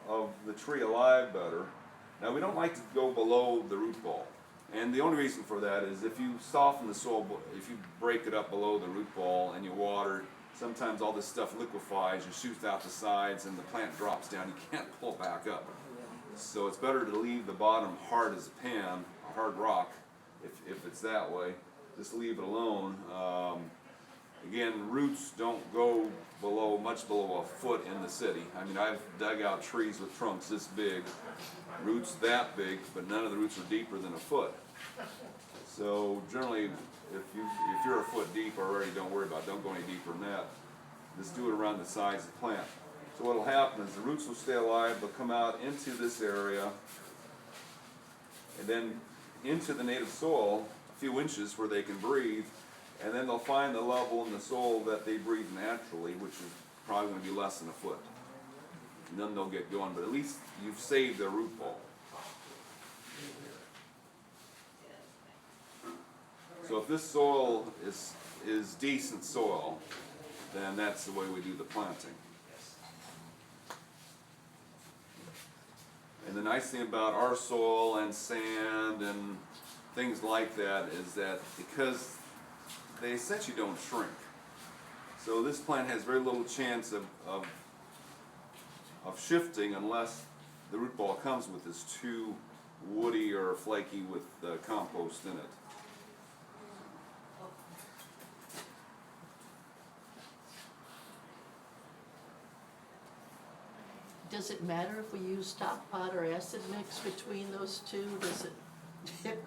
of the tree alive better. Now we don't like to go below the root ball. And the only reason for that is if you soften the soil, if you break it up below the root ball and you water it, sometimes all this stuff liquefies and shoots out the sides and the plant drops down, you can't pull back up. So it's better to leave the bottom hard as a pan, a hard rock, if it's that way. Just leave it alone. Again, roots don't go much below a foot in the city. I mean, I've dug out trees with trunks this big, roots that big, but none of the roots are deeper than a foot. So generally, if you're a foot deep already, don't worry about it. Don't go any deeper than that. Just do it around the sides of the plant. So what will happen is the roots will stay alive, they'll come out into this area, and then into the native soil, a few inches where they can breathe, and then they'll find the level in the soil that they breathe naturally, which is probably going to be less than a foot. and then they'll get going, but at least you've saved their root ball. So if this soil is decent soil, then that's the way we do the planting. And the nice thing about our soil and sand and things like that is that because they essentially don't shrink. So this plant has very little chance of shifting unless the root ball comes with this too woody or flaky with compost in it. Does it matter if we use top pot or acid mix between those two? Does it?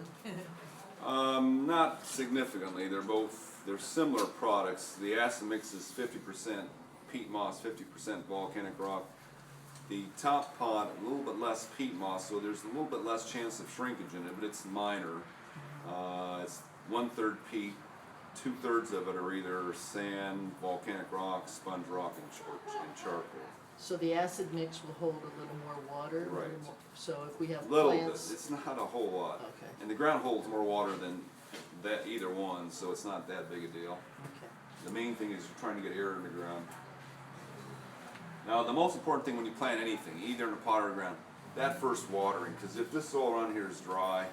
Not significantly. They're similar products. The acid mix is 50% peat moss, 50% volcanic rock. The top pot, a little bit less peat moss, so there's a little bit less chance of shrinkage in it, but it's minor. It's 1/3 peat, 2/3 of it are either sand, volcanic rock, sponge rock, and charcoal. So the acid mix will hold a little more water? a little Right. more- So if we have A little plants. bit. It's not a whole lot. Okay. And the ground holds more water than that either one, so it's not that big a deal. Okay. The main thing is you're trying to get air in the ground. Now, the most important thing when you plant anything, either in a pot or ground, that first watering, because if this soil around here is dry,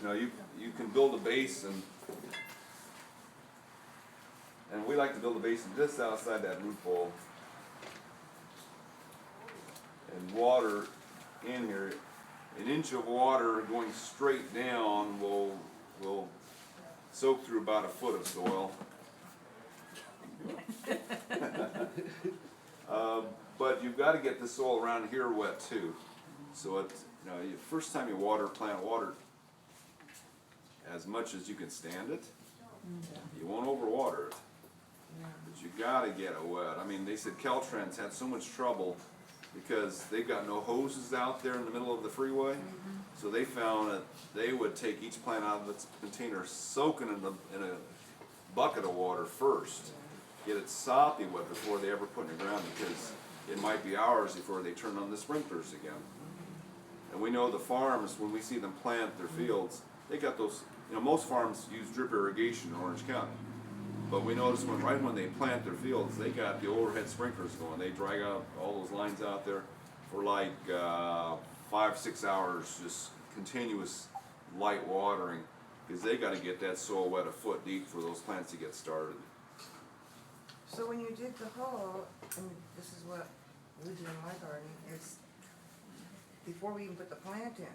you can build a basin, and we like to build a basin just outside that root ball, and water in here. An inch of water going straight down will soak through about a foot of soil. But you've got to get the soil around here wet too. So first time you plant water as much as you can stand it. You won't overwater it, but you got to get it wet. I mean, they said Caltrans had so much trouble because they've got no hoses out there in the middle of the freeway. So they found that they would take each plant out of its container, soak it in a bucket of water first, get it soppy wet before they ever put it in the ground, because it might be hours before they turn on the sprinklers again. And we know the farms, when we see them plant their fields, they got those, most farms use drip irrigation in Orange County. But we notice right when they plant their fields, they got the overhead sprinklers going. They drag out all those lines out there for like 5-6 hours, just continuous light watering, because they got to get that soil wet a foot deep for those plants to get started. So when you dig the hole, and this is what we do in my garden, is before we even put the plant in,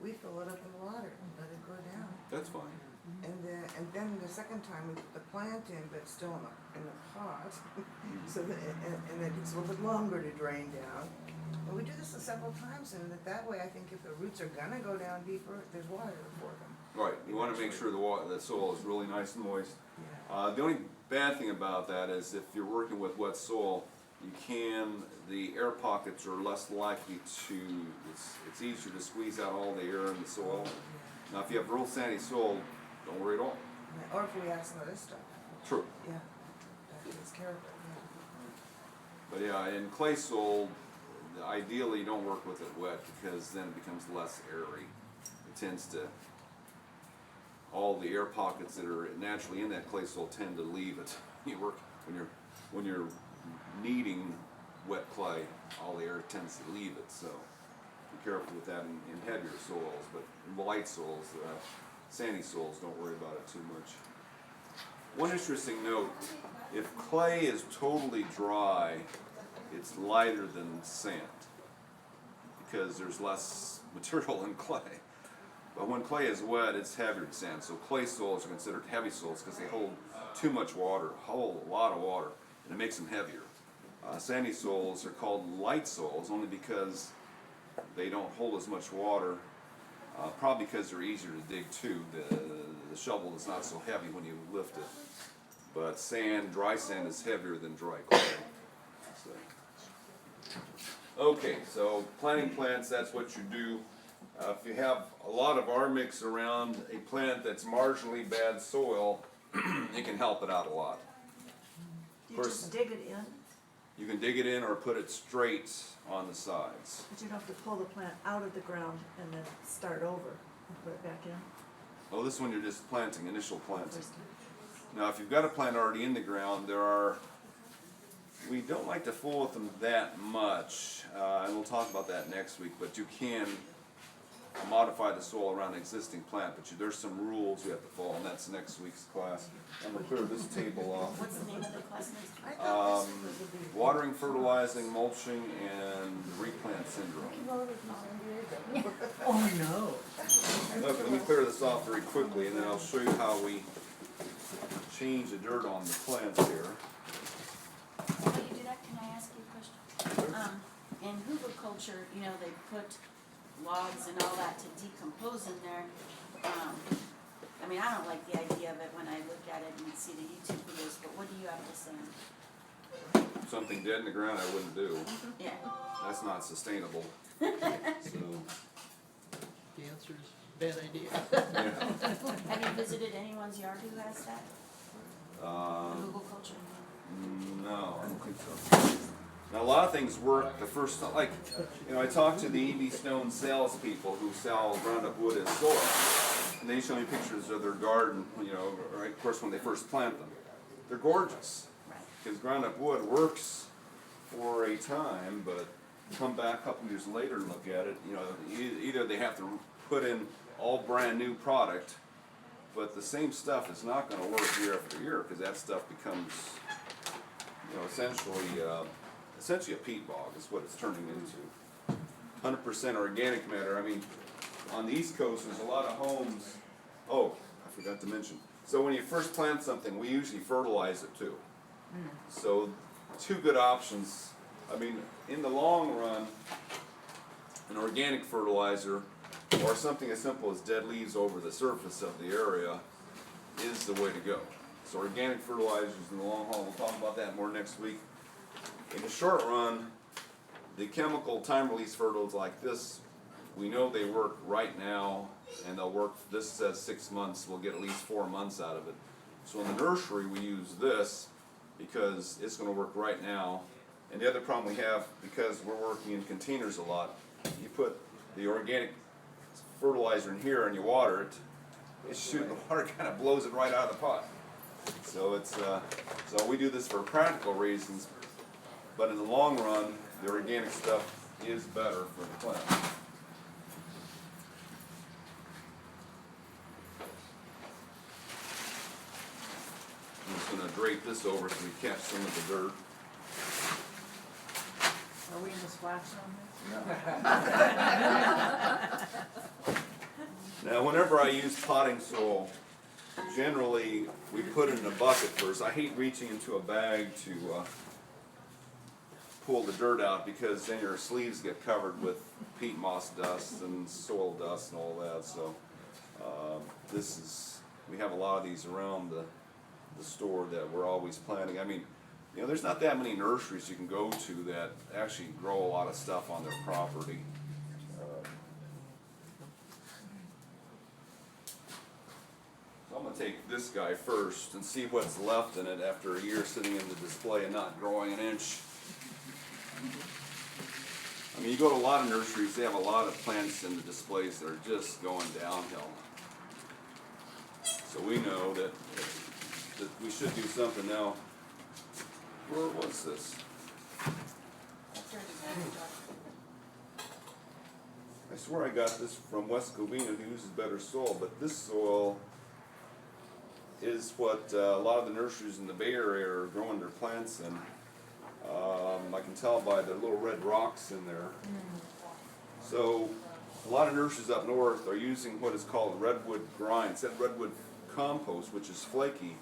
we fill it up with water and let it go down. That's fine. And then the second time we put the plant in, but it's still in the pot, so that, and it takes a little bit longer to drain down. And we do this several times, and that way I think if the roots are gonna go down deeper, there's water for them. Right. You want to make sure the soil is really nice and moist. Yeah. The only bad thing about that is if you're working with wet soil, the air pockets are less likely to, it's easier to squeeze out all the air in the soil. Now if you have real sandy soil, don't worry at all. Yeah, or if we add some of this stuff. True. Yeah, that takes care of it, But yeah, in clay soil, ideally you don't work with it wet, because then it becomes less airy. It tends to, all the air pockets that are naturally in that clay soil tend to leave it. You work, when you're kneading wet clay, all the air tends to leave it, so be careful with that in heavier soils, but in light soils, sandy soils, don't worry about it too much. One interesting note, if clay is totally dry, it's lighter than sand, because there's less material in clay. But when clay is wet, it's heavier than sand, so clay soils are considered heavy soils because they hold too much water, a whole lot of water, and it makes them heavier. Sandy soils are called light soils only because they don't hold as much water, probably because they're easier to dig too. The shovel is not so heavy when you lift it. But dry sand is heavier than dry clay. Okay, so planting plants, that's what you do. If you have a lot of our mix around a plant that's marginally bad soil, it can help it out a lot. You Of course- just dig it in? You can dig it in or put it straight on the sides. But you don't have to pull the plant out of the ground and then start over and put it back in? Oh, this one you're just planting, initial planting. First time. Now, if you've got a plant already in the ground, we don't like to fool with them that much, and we'll talk about that next week, but you can modify the soil around an existing plant, but there's some rules you have to follow, and that's next week's class. I'm gonna clear this table off. What's the name of the class next week? I thought this was a big. Watering, fertilizing, mulching, and replant syndrome. Oh, no. Look, let me clear this off very quickly, and then I'll show you how we change the dirt on the plants here. While you do that, can I ask you a question? In hugelkultur, you know, they put logs and all that to decompose in there. I mean, I don't like the idea of it when I look at it and see the YouTube videos, but what do you have to say? Something dead in the ground I wouldn't do. Yeah. That's not sustainable. So, The answer is bad idea. yeah. Have you visited anyone's yard who has that? Hugelkultur? No, I don't think so. Now, a lot of things work the first time. Like, I talked to the E.B. Stone salespeople who sell ground up wood and soil, and they show me pictures of their garden, right, of course, when they first plant them. They're gorgeous, Right. because ground up wood works for a time, but come back a couple years later and look at it, either they have to put in all brand new product, but the same stuff is not going to work year after year, because that stuff becomes, essentially a peat bog is what it's turning into. 100% organic matter. I mean, on the East Coast, there's a lot of homes. Oh, I forgot to mention. So when you first plant something, we usually fertilize it too. So two good options. I mean, in the long run, an organic fertilizer or something as simple as dead leaves over the surface of the area is the way to go. So organic fertilizers in the long haul, we'll talk about that more next week. In the short run, the chemical time release fertiles like this, we know they work right now, and they'll work, this says 6 months, we'll get at least 4 months out of it. So in the nursery, we use this because it's going to work right now. And the other problem we have, because we're working in containers a lot, you put the organic fertilizer in here and you water it, the water kind of blows it right out of the pot. So so we do this for practical reasons, but in the long run, the organic stuff is better for the plant. I'm just going to drape this over so we catch some of the dirt. Are we in the splash zone? Now, whenever I use potting soil, generally we put it in a bucket first. I hate reaching into a bag to pull the dirt out, because then your sleeves get covered with peat moss dust and soil dust and all that. So we have a lot of these around the store that we're always planting. I mean, there's not that many nurseries you can go to that actually grow a lot of stuff on their property. So I'm going to take this guy first and see what's left in it after a year sitting in the display and not growing an inch. I mean, you go to a lot of nurseries, they have a lot of plants in the displays that are just going downhill. So we know that we should do something now. Where was this? I swear I got this from West Covina, who uses better soil, but this soil is what a lot of the nurseries in the Bay Area are growing their plants in. I can tell by the little red rocks in there. So a lot of nurseries up north are using what is called redwood grind. Instead of redwood compost, which is flaky,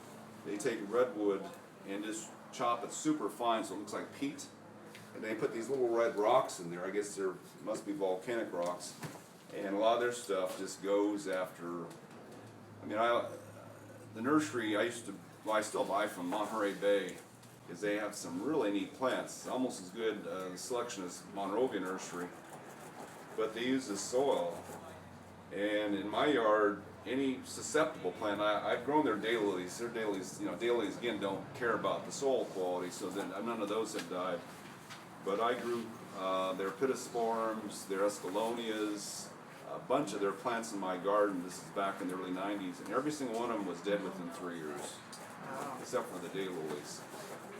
they take redwood and just chop it super fine so it looks like peat. And they put these little red rocks in there. I guess there must be volcanic rocks. And a lot of their stuff just goes after, the nursery I still buy from Monterey Bay, because they have some really neat plants, almost as good a selection as Monrovia Nursery. But they use this soil. And in my yard, any susceptible plant, I've grown their daylilies. Their daylilies, daylilies again don't care about the soil quality, so then none of those have died. But I grew their pittosporums, their escalonias, a bunch of their plants in my garden. This is back in the early 90s, and every single one of them was dead within 3 years, except for the daylilies.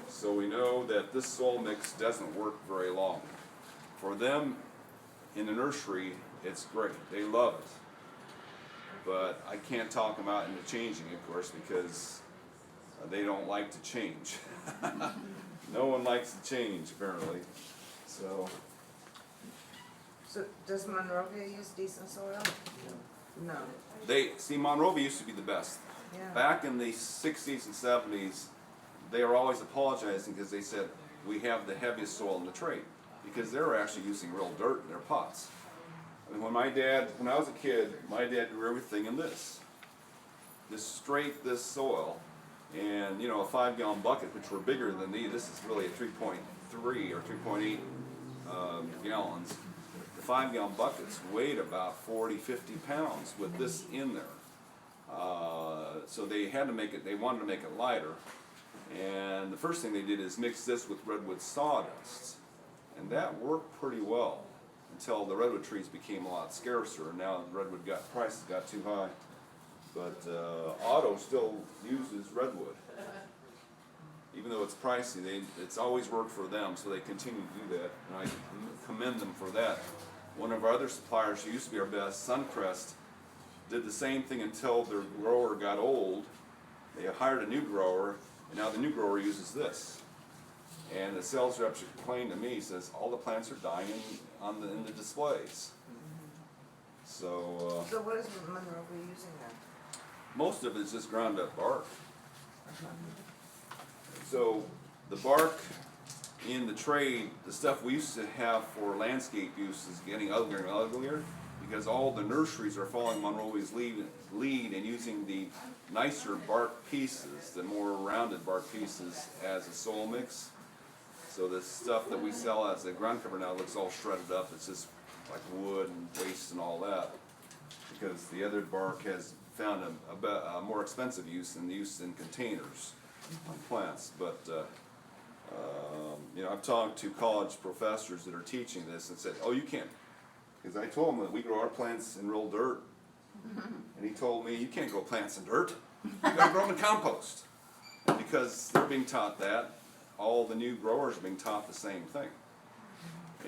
So we know that this soil mix doesn't work very long. For them, in the nursery, it's great. They love it. But I can't talk them out into changing, of course, because they don't like to change. No one likes to change, apparently. So, does Monrovia use decent soil? No. Monrovia used to be the best. Yeah. Back in the 60s and 70s, they were always apologizing because they said, we have the heaviest soil in the trade. Because they were actually using real dirt in their pots. I mean, when I was a kid, my dad grew everything in this soil, and a 5-gallon bucket, which were bigger than these. This is really a 3.3 or 3.8 gallons. The 5-gallon buckets weighed about 40, 50 pounds with this in there. So they had to make it. They wanted to make it lighter, and the first thing they did is mix this with redwood sawdust, and that worked pretty well. Until the redwood trees became a lot scarcer, and now redwood prices got too high. But Otto still uses redwood, even though it's pricey. It's always worked for them, so they continue to do that, and I commend them for that. One of our other suppliers, who used to be our best, Suncrest, did the same thing until their grower got old. They hired a new grower, and now the new grower uses this. And the sales rep complained to me, says all the plants are dying in the displays. So what is Monrovia using then? most of it's just ground up bark. So the bark in the trade, the stuff we used to have for landscape use is getting uglier and uglier because all the nurseries are following Monrovia's lead and using the nicer bark pieces, the more rounded bark pieces as a soil mix. So the stuff that we sell as a ground cover now looks all shredded up. It's just like wood and waste and all that. Because the other bark has found a more expensive use and use in containers on plants. But I've talked to college professors that are teaching this and said, "Oh, you can't," because I told them that we grow our plants in real dirt, and he told me, "You can't grow plants in dirt. You got to grow them in compost." And because they're being taught that, all the new growers are being taught the same thing.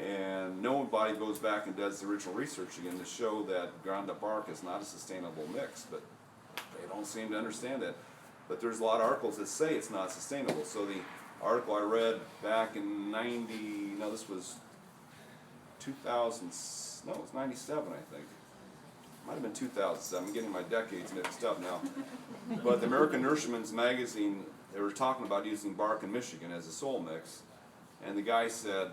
And nobody goes back and does the original research again to show that ground up bark is not a sustainable mix, but they don't seem to understand that. But there's a lot of articles that say it's not sustainable. So the article I read back in this was 2000, no, it was 97, I think. Might have been 2007. I'm getting my decades mixed up now. But the American Nurseryman's magazine, they were talking about using bark in Michigan as a soil mix. And the guy said,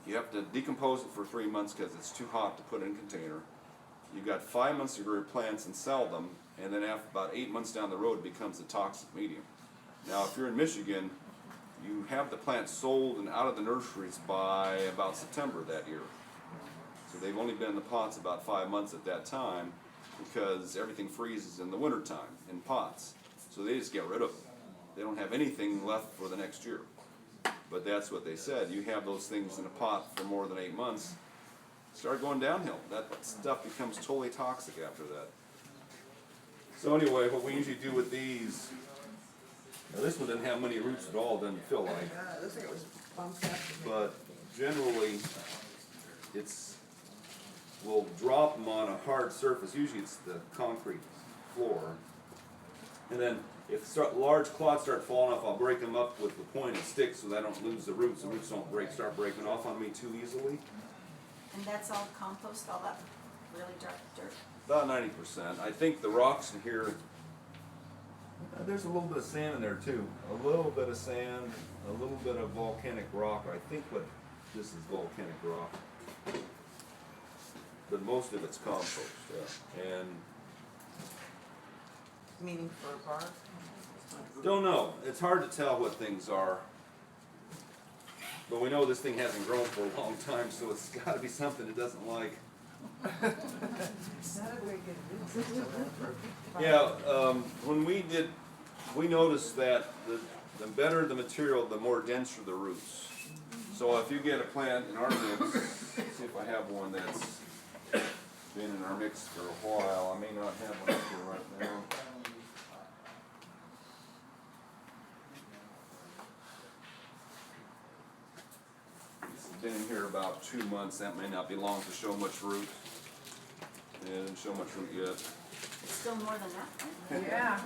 you have to decompose it for 3 months because it's too hot to put in a container. You've got 5 months to grow your plants and sell them, and then after about 8 months down the road, it becomes a toxic medium. Now, if you're in Michigan, you have the plants sold and out of the nurseries by about September that year. So they've only been in the pots about 5 months at that time because everything freezes in the wintertime in pots. So they just get rid of them. They don't have anything left for the next year. But that's what they said. You have those things in a pot for more than 8 months, start going downhill. That stuff becomes totally toxic after that. So anyway, what we usually do with these, now this one didn't have many roots at all, doesn't feel like. It looks like it was bumped up. But generally, we'll drop them on a hard surface. Usually it's the concrete floor. And then if large clods start falling off, I'll break them up with the pointed stick so that I don't lose the roots. The roots don't start breaking off on me too easily. And that's all compost, all that really dark dirt? About 90%. I think the rocks in here, there's a little bit of sand in there too. A little bit of sand, a little bit of volcanic rock. I think this is volcanic rock. But most of it's compost, yeah. And Meaning for bark? don't know. It's hard to tell what things are. But we know this thing hasn't grown for a long time, so it's got to be something it doesn't like. It's not a very good root system. Yeah, when we noticed that the better the material, the more denser the roots. So if you get a plant in our mix, let's see if I have one that's been in our mix for a while. I may not have one up here right now. This has been in here about 2 months. That may not be long to show much root. Yeah, it didn't show much root yet. It's still more than that, right? Yeah.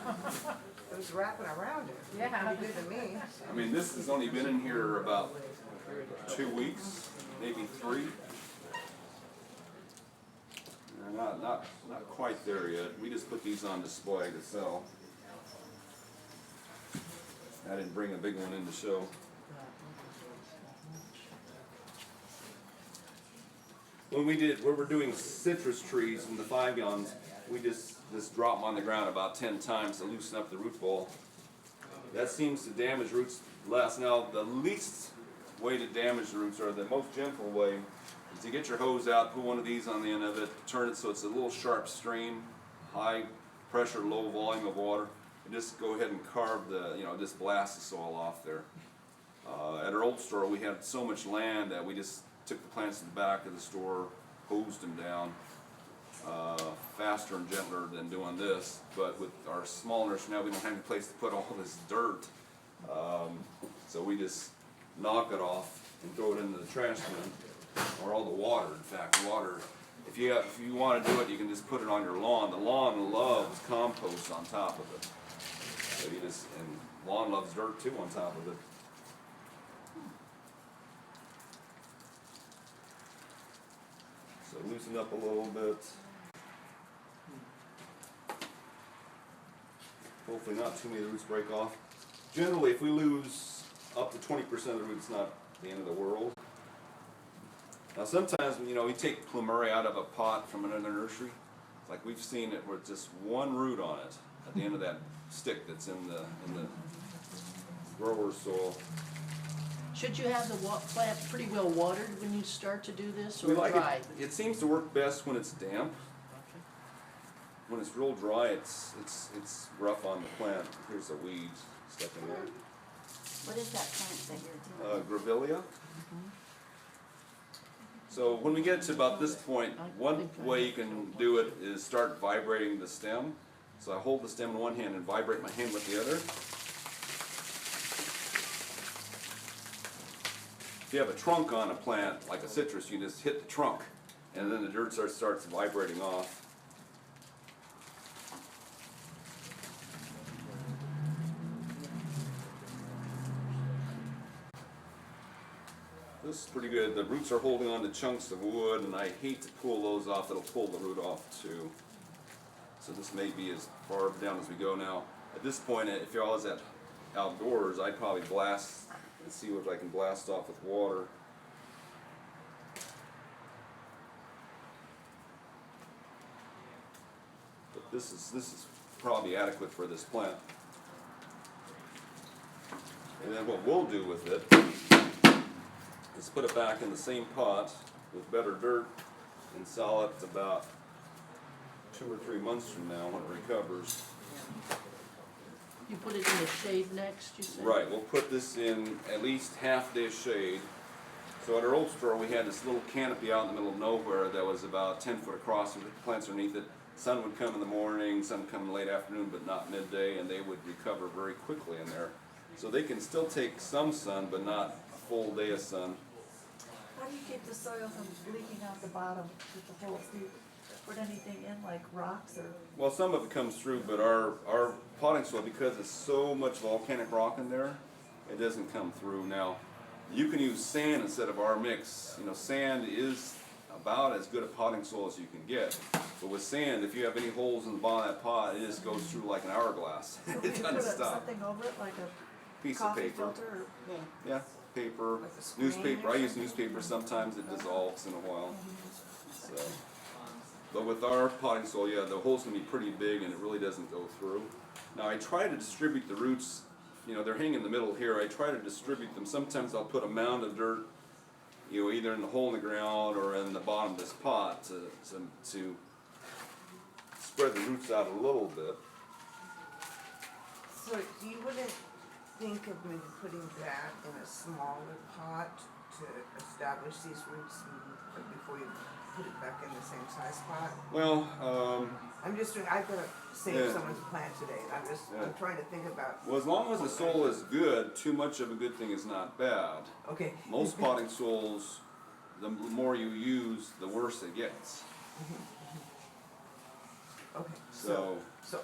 It was wrapping around it. Yeah. Pretty good to me. I mean, this has only been in here about 2 weeks, maybe 3. Not quite there yet. We just put these on display to sell. I didn't bring a big one in to show. When we're doing citrus trees in the 5-gallons, we just drop them on the ground about 10 times to loosen up the root ball. That seems to damage roots less. Now, the least way to damage the roots, or the most gentle way, is to get your hose out, put one of these on the end of it, turn it so it's a little sharp stream, high pressure, low volume of water, and just go ahead and carve just blast the soil off there. At our old store, we had so much land that we just took the plants to the back of the store, hosed them down, faster and gentler than doing this. But with our small nursery now, we don't have any place to put all this dirt, so we just knock it off and throw it into the trash can, or all the water. In fact, water. If you want to do it, you can just put it on your lawn. The lawn loves compost on top of it. So and lawn loves dirt too on top of it. So loosen up a little bit. Hopefully not too many of the roots break off. Generally, if we lose up to 20% of the roots, it's not the end of the world. Now sometimes, we take plumeria out of a pot from another nursery. Like we've seen it where it's just one root on it at the end of that stick that's in the grower's soil. Should you have the plant pretty well watered when you start to do this, or We like dry? it seems to work best when it's damp. When it's real dry, it's rough on the plant. Here's the weeds stuck in there. What is that plant that you're doing? Grevillea. So when we get to about this point, one way you can do it is start vibrating the stem. So I hold the stem in one hand and vibrate my hand with the other. If you have a trunk on a plant, like a citrus, you just hit the trunk, and then the dirt starts vibrating off. This is pretty good. The roots are holding on to chunks of wood, and I hate to pull those off. It'll pull the root off too. So this may be as far down as we go now. At this point, if y'all was at outdoors, I'd probably blast and see what I can blast off with water. But this is probably adequate for this plant. And then what we'll do with it is put it back in the same pot with better dirt and sell it about 2 or 3 months from now when it recovers. You put it in the shade next, you said? Right, we'll put this in at least half-day shade. So at our old store, we had this little canopy out in the middle of nowhere that was about 10 foot across with the plants underneath it. Sun would come in the morning, sun would come in the late afternoon, but not midday, and they would recover very quickly in there. So they can still take some sun, but not a full day of sun. How do you keep the soil from leaking out the bottom with the holes? Do you put anything in, like rocks or? Well, some of it comes through, but our potting soil, because there's so much volcanic rock in there, it doesn't come through. Now, you can use sand instead of our mix. Sand is about as good a potting soil as you can get. But with sand, if you have any holes in the bottom of that pot, it just goes through like an hourglass. So It do you doesn't put stop. something over it, like a Piece of coffee paper. filter or? Yeah, paper, Like a screen newspaper. or I use newspaper. Sometimes it dissolves in a while. So, but with our potting soil, yeah, the holes can be pretty big and it really doesn't go through. Now I try to distribute the roots. They're hanging in the middle here. I try to distribute them. Sometimes I'll put a mound of dirt you know, either in the hole in the ground or in the bottom of this pot to spread the roots out a little bit. So you wouldn't think of maybe putting that in a smaller pot to establish these roots before you put it back in the same size pot? Well, I'm just doing, I've gotta save Yeah. someone's plant today, and I'm trying to think about, well, as long as the soil is good, too much of a good thing is not bad. okay. Most potting soils, the more you use, the worse it gets. Okay, So, so,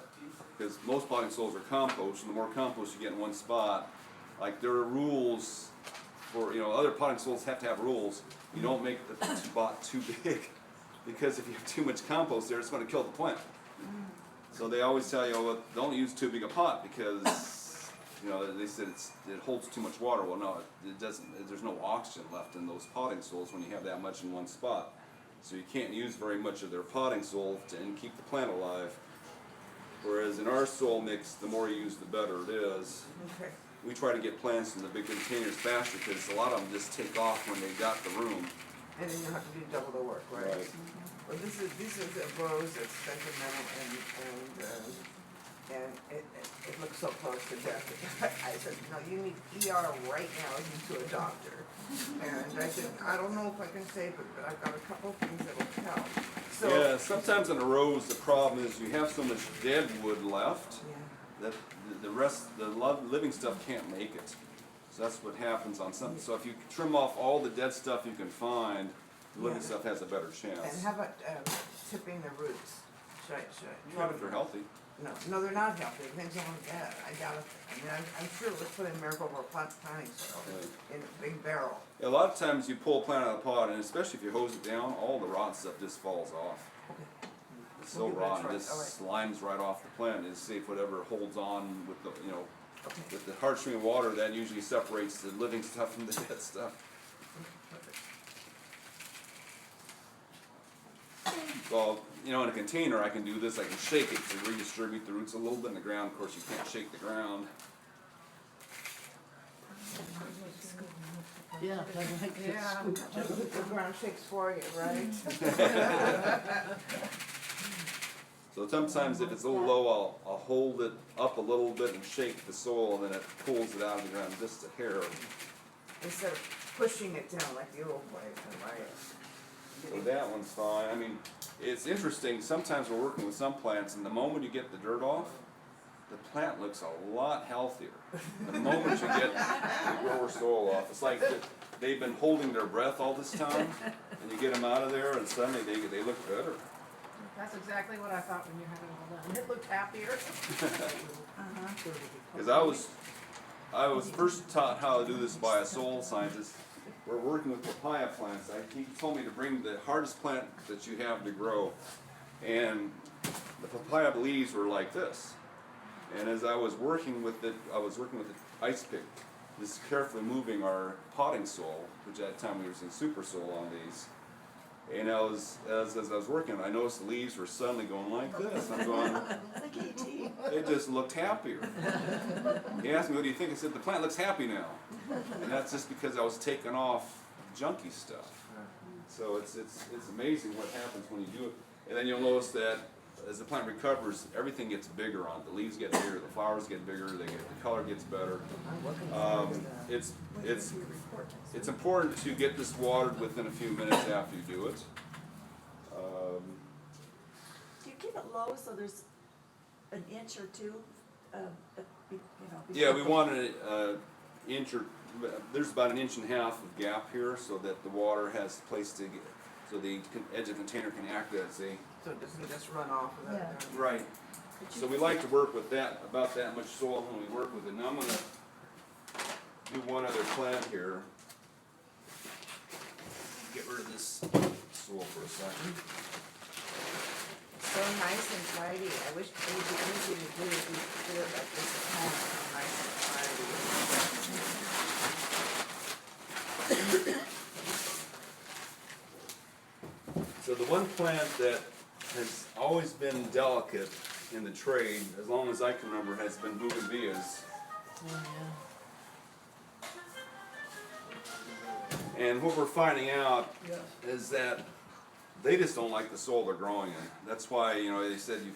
because most potting soils are compost, and the more compost you get in one spot, like there are rules for, you know, other potting soils have to have rules. You don't make the spot too big, because if you have too much compost there, it's going to kill the plant. So they always tell you, well, don't use too big a pot because, you know, they said it holds too much water. Well, no, it doesn't. There's no oxygen left in those potting soils when you have that much in one spot. So you can't use very much of their potting soil and keep the plant alive. Whereas in our soil mix, the more you use, the better it is. okay. We try to get plants in the big containers faster because a lot of them just take off when they got the room. And then you have to do double the work, right? Right. Well, this is a rose that's sentimental and it looks so close to death. I said, no, you need ER right now, you to a doctor. And I said, I don't know if I can save it, but I've got a couple of things that'll help. So, Yeah, sometimes in a rose, the problem is you have so much dead wood left yeah. that the rest, the living stuff can't make it. So that's what happens on some. So if you trim off all the dead stuff you can find, the living Yeah. stuff has a better And chance. how about tipping the roots? Should I? Not if they're healthy. No, they're not healthy. Depends on that. I doubt it. I mean, I'm sure let's put in Marigold or planting soil in a big barrel. A lot of times you pull a plant out of the pot, and especially if you hose it down, all the rotten stuff just falls off. Okay. It's so We'll give that a rotten, try. it just All right. slimes right off the plant. It's safe whatever holds on with the, you know, Okay. with the hard stream of water, that usually separates the living stuff from the dead stuff. Perfect. So, you know, in a container, I can do this. I can shake it to redistribute the roots a little bit in the ground. Of course, you can't shake the ground. Yeah, I like this. The ground shakes for you, right? So sometimes if it's a little low, I'll hold it up a little bit and shake the soil, and then it pulls it out of the ground just a hair. Instead of pushing it down like the old way, right? So that one's fine. I mean, it's interesting. Sometimes we're working with some plants, and the moment you get the dirt off, the plant looks a lot healthier. The moment you get the grower soil off, it's like they've been holding their breath all this time, and you get them out of there, and suddenly they look better. That's exactly what I thought when you had it all done. It looked happier. Because I was first taught how to do this by a soil scientist. We're working with papaya plants. He told me to bring the hardest plant that you have to grow, and the papaya leaves were like this. And as I was working with it, I was working with the ice pick, just carefully moving our potting soil, which at the time we were using super soil on these. And as I was working, I noticed the leaves were suddenly going like this. I'm going, it just looked happier. He asked me, what do you think? I said, the plant looks happy now. And that's just because I was taking off junky stuff. So it's amazing what happens when you do it. And then you'll notice that as the plant recovers, everything gets bigger on it. The leaves get bigger, the flowers get bigger, the color gets better. It's important to get this watered within a few minutes after you do it. Do you keep it low so there's an inch or two, Yeah, we wanted an inch or, there's about an inch and a half of gap here so that the water has a place to get, so the edge of the container can act as a. So it doesn't just run off of that. Yeah. Right. So we like to work with that, about that much soil when we work with it. Now I'm gonna do one other plant here. Get rid of this soil for a second. So nice and tidy. I wish it would be easy to do if you do it like this at home, so nice and tidy. So the one plant that has always been delicate in the trade, as long as I can remember, has been bougainvilleas. Oh, yeah. And what we're finding out Yes. is that they just don't like the soil they're growing in. That's why, you know, they said you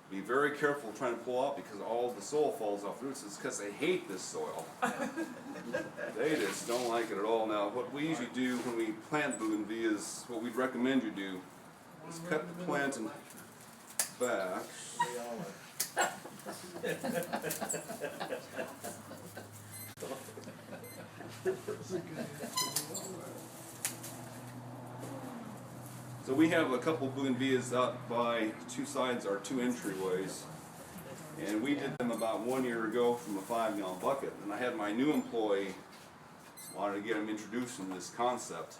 be very careful trying to pull out because all the soil falls off roots. It's because they hate this soil. They just don't like it at all. Now, what we usually do when we plant bougainvilleas, what we'd recommend you do is cut the plant in back. So we have a couple bougainvilleas out by two sides, our two entryways. And we did them about 1 year ago from a 5-gallon bucket. And I had my new employee wanted to get him introduced in this concept.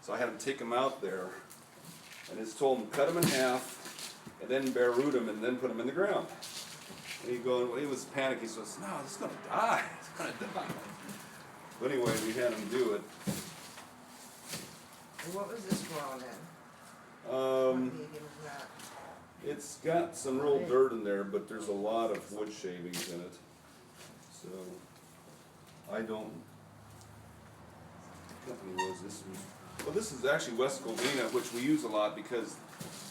So I had him take them out there and just told him cut them in half and then bare root them and then put them in the ground. And he was panicking. He says, "No, it's gonna die. It's gonna die." But anyway, we had him do it. And what was this grown in? What medium is that? It's got some real dirt in there, but there's a lot of wood shavings in it. So, I don't, what company was this? Well, this is actually West Covina, which we use a lot because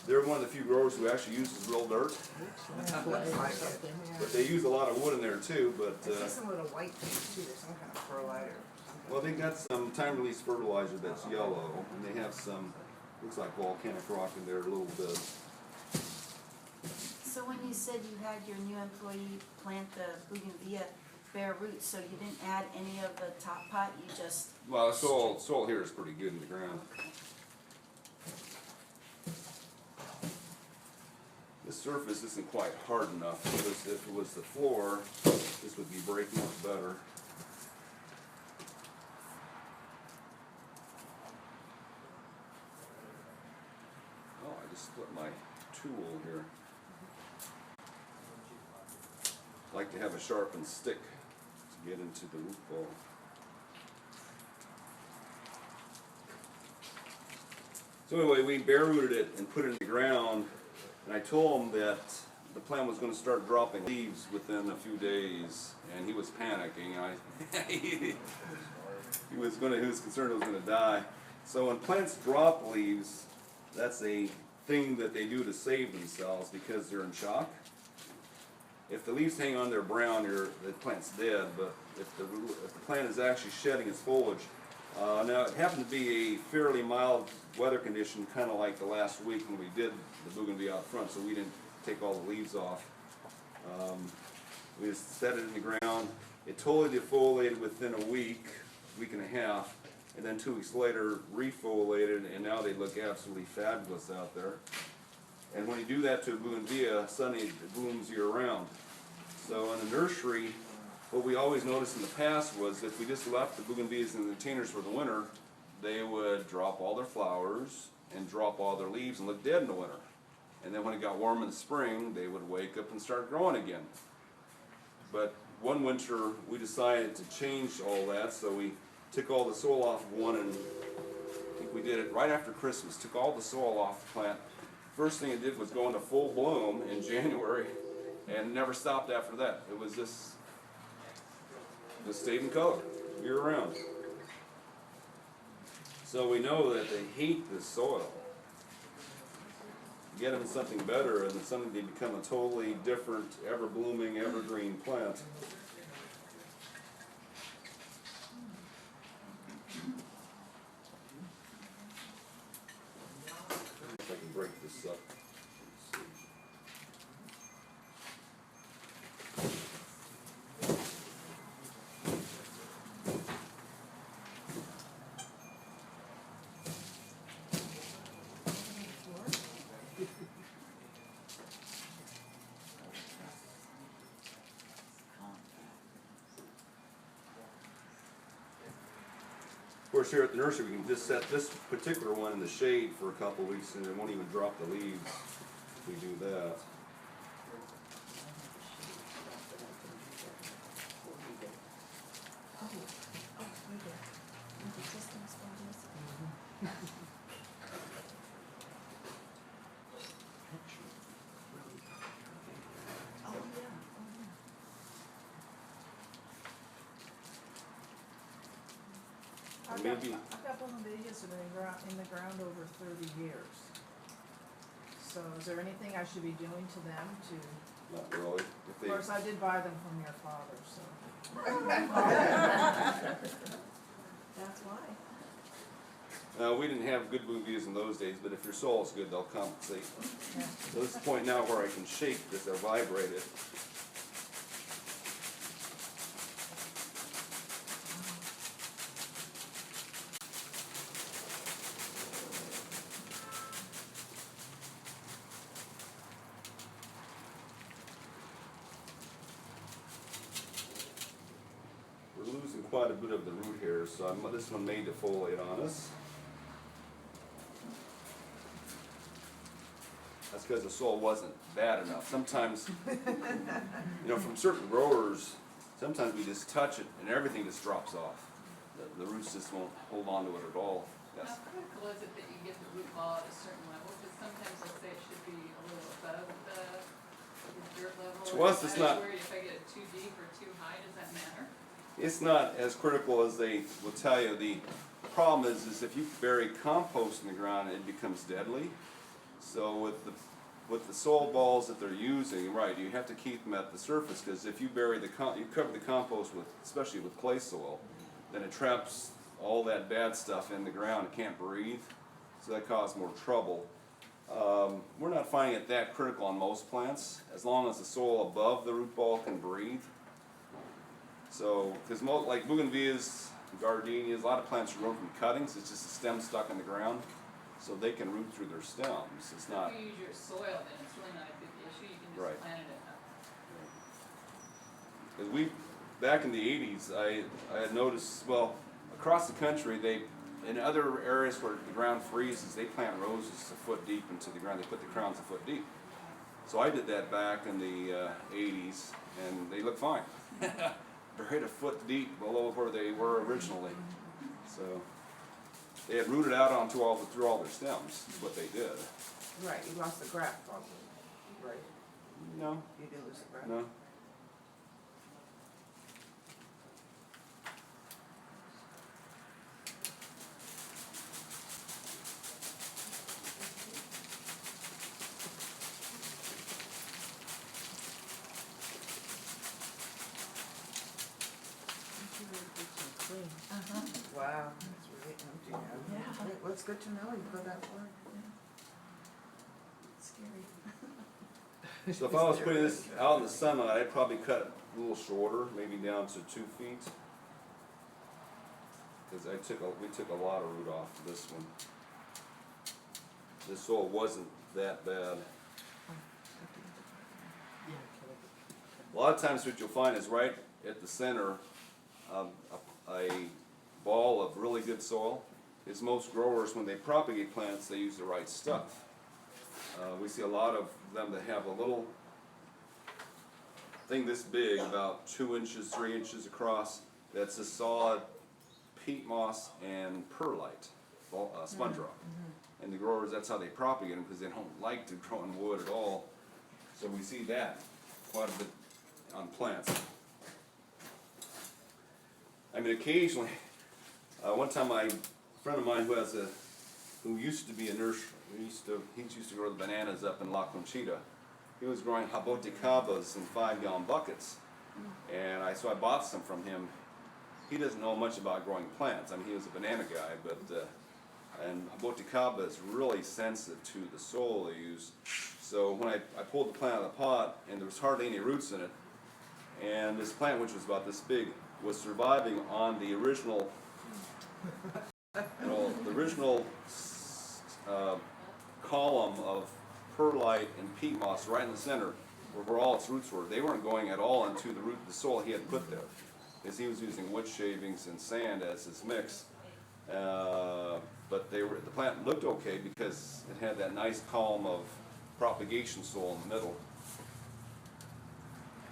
they're one of the few growers who actually uses real dirt. Looks like it, yeah. But they use a lot of wood in there too, but, I see some little white things too, there's some kind of fertilizer or something. well, they got some time-release fertilizer that's yellow, and they have some, looks like volcanic rock in there a little bit. So when you said you had your new employee plant the bougainvillea bare roots, so you didn't add any of the top pot, you just, Well, the soil here is pretty good in the ground. The surface isn't quite hard enough, because if it was the floor, this would be breaking up better. Oh, I just split my tool here. I like to have a sharpened stick to get into the root ball. So anyway, we bare rooted it and put it in the ground, and I told him that the plant was going to start dropping leaves within a few days, and he was panicking. He was concerned it was going to die. So when plants drop leaves, that's a thing that they do to save themselves because they're in shock. If the leaves hang on there brown, the plant's dead. But if the plant is actually shedding its foliage, now it happened to be a fairly mild weather condition, kind of like the last week when we did the bougainvillea out front, so we didn't take all the leaves off. We just set it in the ground. It totally defoliated within a week and a half, and then 2 weeks later refoliated, and now they look absolutely fabulous out there. And when you do that to a bougainvillea, suddenly it blooms year-round. So in the nursery, what we always noticed in the past was if we just left the bougainvilleas in the containers for the winter, they would drop all their flowers and drop all their leaves and look dead in the winter. And then when it got warm in the spring, they would wake up and start growing again. But one winter, we decided to change all that, so we took all the soil off of one, and I think we did it right after Christmas, took all the soil off the plant. First thing it did was go into full bloom in January, and never stopped after that. It was just stayed in color year-round. So we know that they hate this soil. Get them something better, and suddenly they become a totally different, ever-blooming, evergreen plant. If I can break this up. Let's see. Of course, here at the nursery, we can just set this particular one in the shade for a couple weeks, and it won't even drop the leaves if we do that. I've maybe, got bougainvilleas that have been in the ground over 30 years. So is there anything I should be doing to them to, not really. If of they, course, I did buy them from your father, so. That's why. we didn't have good bougainvilleas in those days, but if your soil's good, they'll compensate. Yeah. So this is the point now where I can shake this, they're vibrated. We're losing quite a bit of the root here, so this one may defoliate on us. That's because the soil wasn't bad enough. Sometimes, from certain growers, sometimes we just touch it and everything just drops off. The roots just won't hold on to it at all. Yes. How critical is it that you get the root ball at a certain level? Because sometimes they'll say it should be a little above the dirt level. To us, it's not- I was worried if I get it too deep or too high, does that matter? It's not as critical as they will tell you. The problem is if you bury compost in the ground, it becomes deadly. So with the soil balls that they're using, right, you have to keep them at the surface, because if you bury you cover the compost with, especially with clay soil, then it traps all that bad stuff in the ground. It can't breathe, so that causes more trouble. We're not finding it that critical on most plants, as long as the soil above the root ball can breathe. So, because like bougainvilleas, gardenias, a lot of plants are grown from cuttings. It's just a stem stuck in the ground, so they can root through their stems. It's not. If you use your soil, then it's really not a big issue. You can just Right. plant it up. Because back in the 80s, I had noticed, well, across the country, in other areas where the ground freezes, they plant roses a foot deep into the ground. They put the crowns a foot deep. So I did that back in the 80s, and they look fine. Buried a foot deep below where they were originally. So they had rooted out through all their stems, is what they did. Right, you lost the graft probably, right? No, You didn't lose the graft? no. Wow, that's really empty now. Yeah. Well, it's good to know you go that far. It's scary. So if I was putting this out in the sunlight, I'd probably cut it a little shorter, maybe down to 2 feet. Because we took a lot of root off this one. This soil wasn't that bad. A lot of times what you'll find is right at the center, a ball of really good soil. Is most growers, when they propagate plants, they use the right stuff. We see a lot of them that have a little thing this big, about 2 inches, 3 inches across, that's a solid peat moss and perlite, sponge rock. And the growers, that's how they propagate them, because they don't like to grow in wood at all. So we see that quite a bit on plants. I mean, occasionally, one time a friend of mine who used to be a nursery, he used to grow the bananas up in La Conchita. He was growing jaboticabas in 5-gallon buckets, and so I bought some from him. He doesn't know much about growing plants. I mean, he was a banana guy, but and jaboticaba is really sensitive to the soil they use. So when I pulled the plant out of the pot, and there was hardly any roots in it, and this plant, which was about this big, was surviving on the original, column of perlite and peat moss right in the center, where all its roots were. They weren't going at all into the soil he had put there, because he was using wood shavings and sand as his mix. But the plant looked okay because it had that nice column of propagation soil in the middle.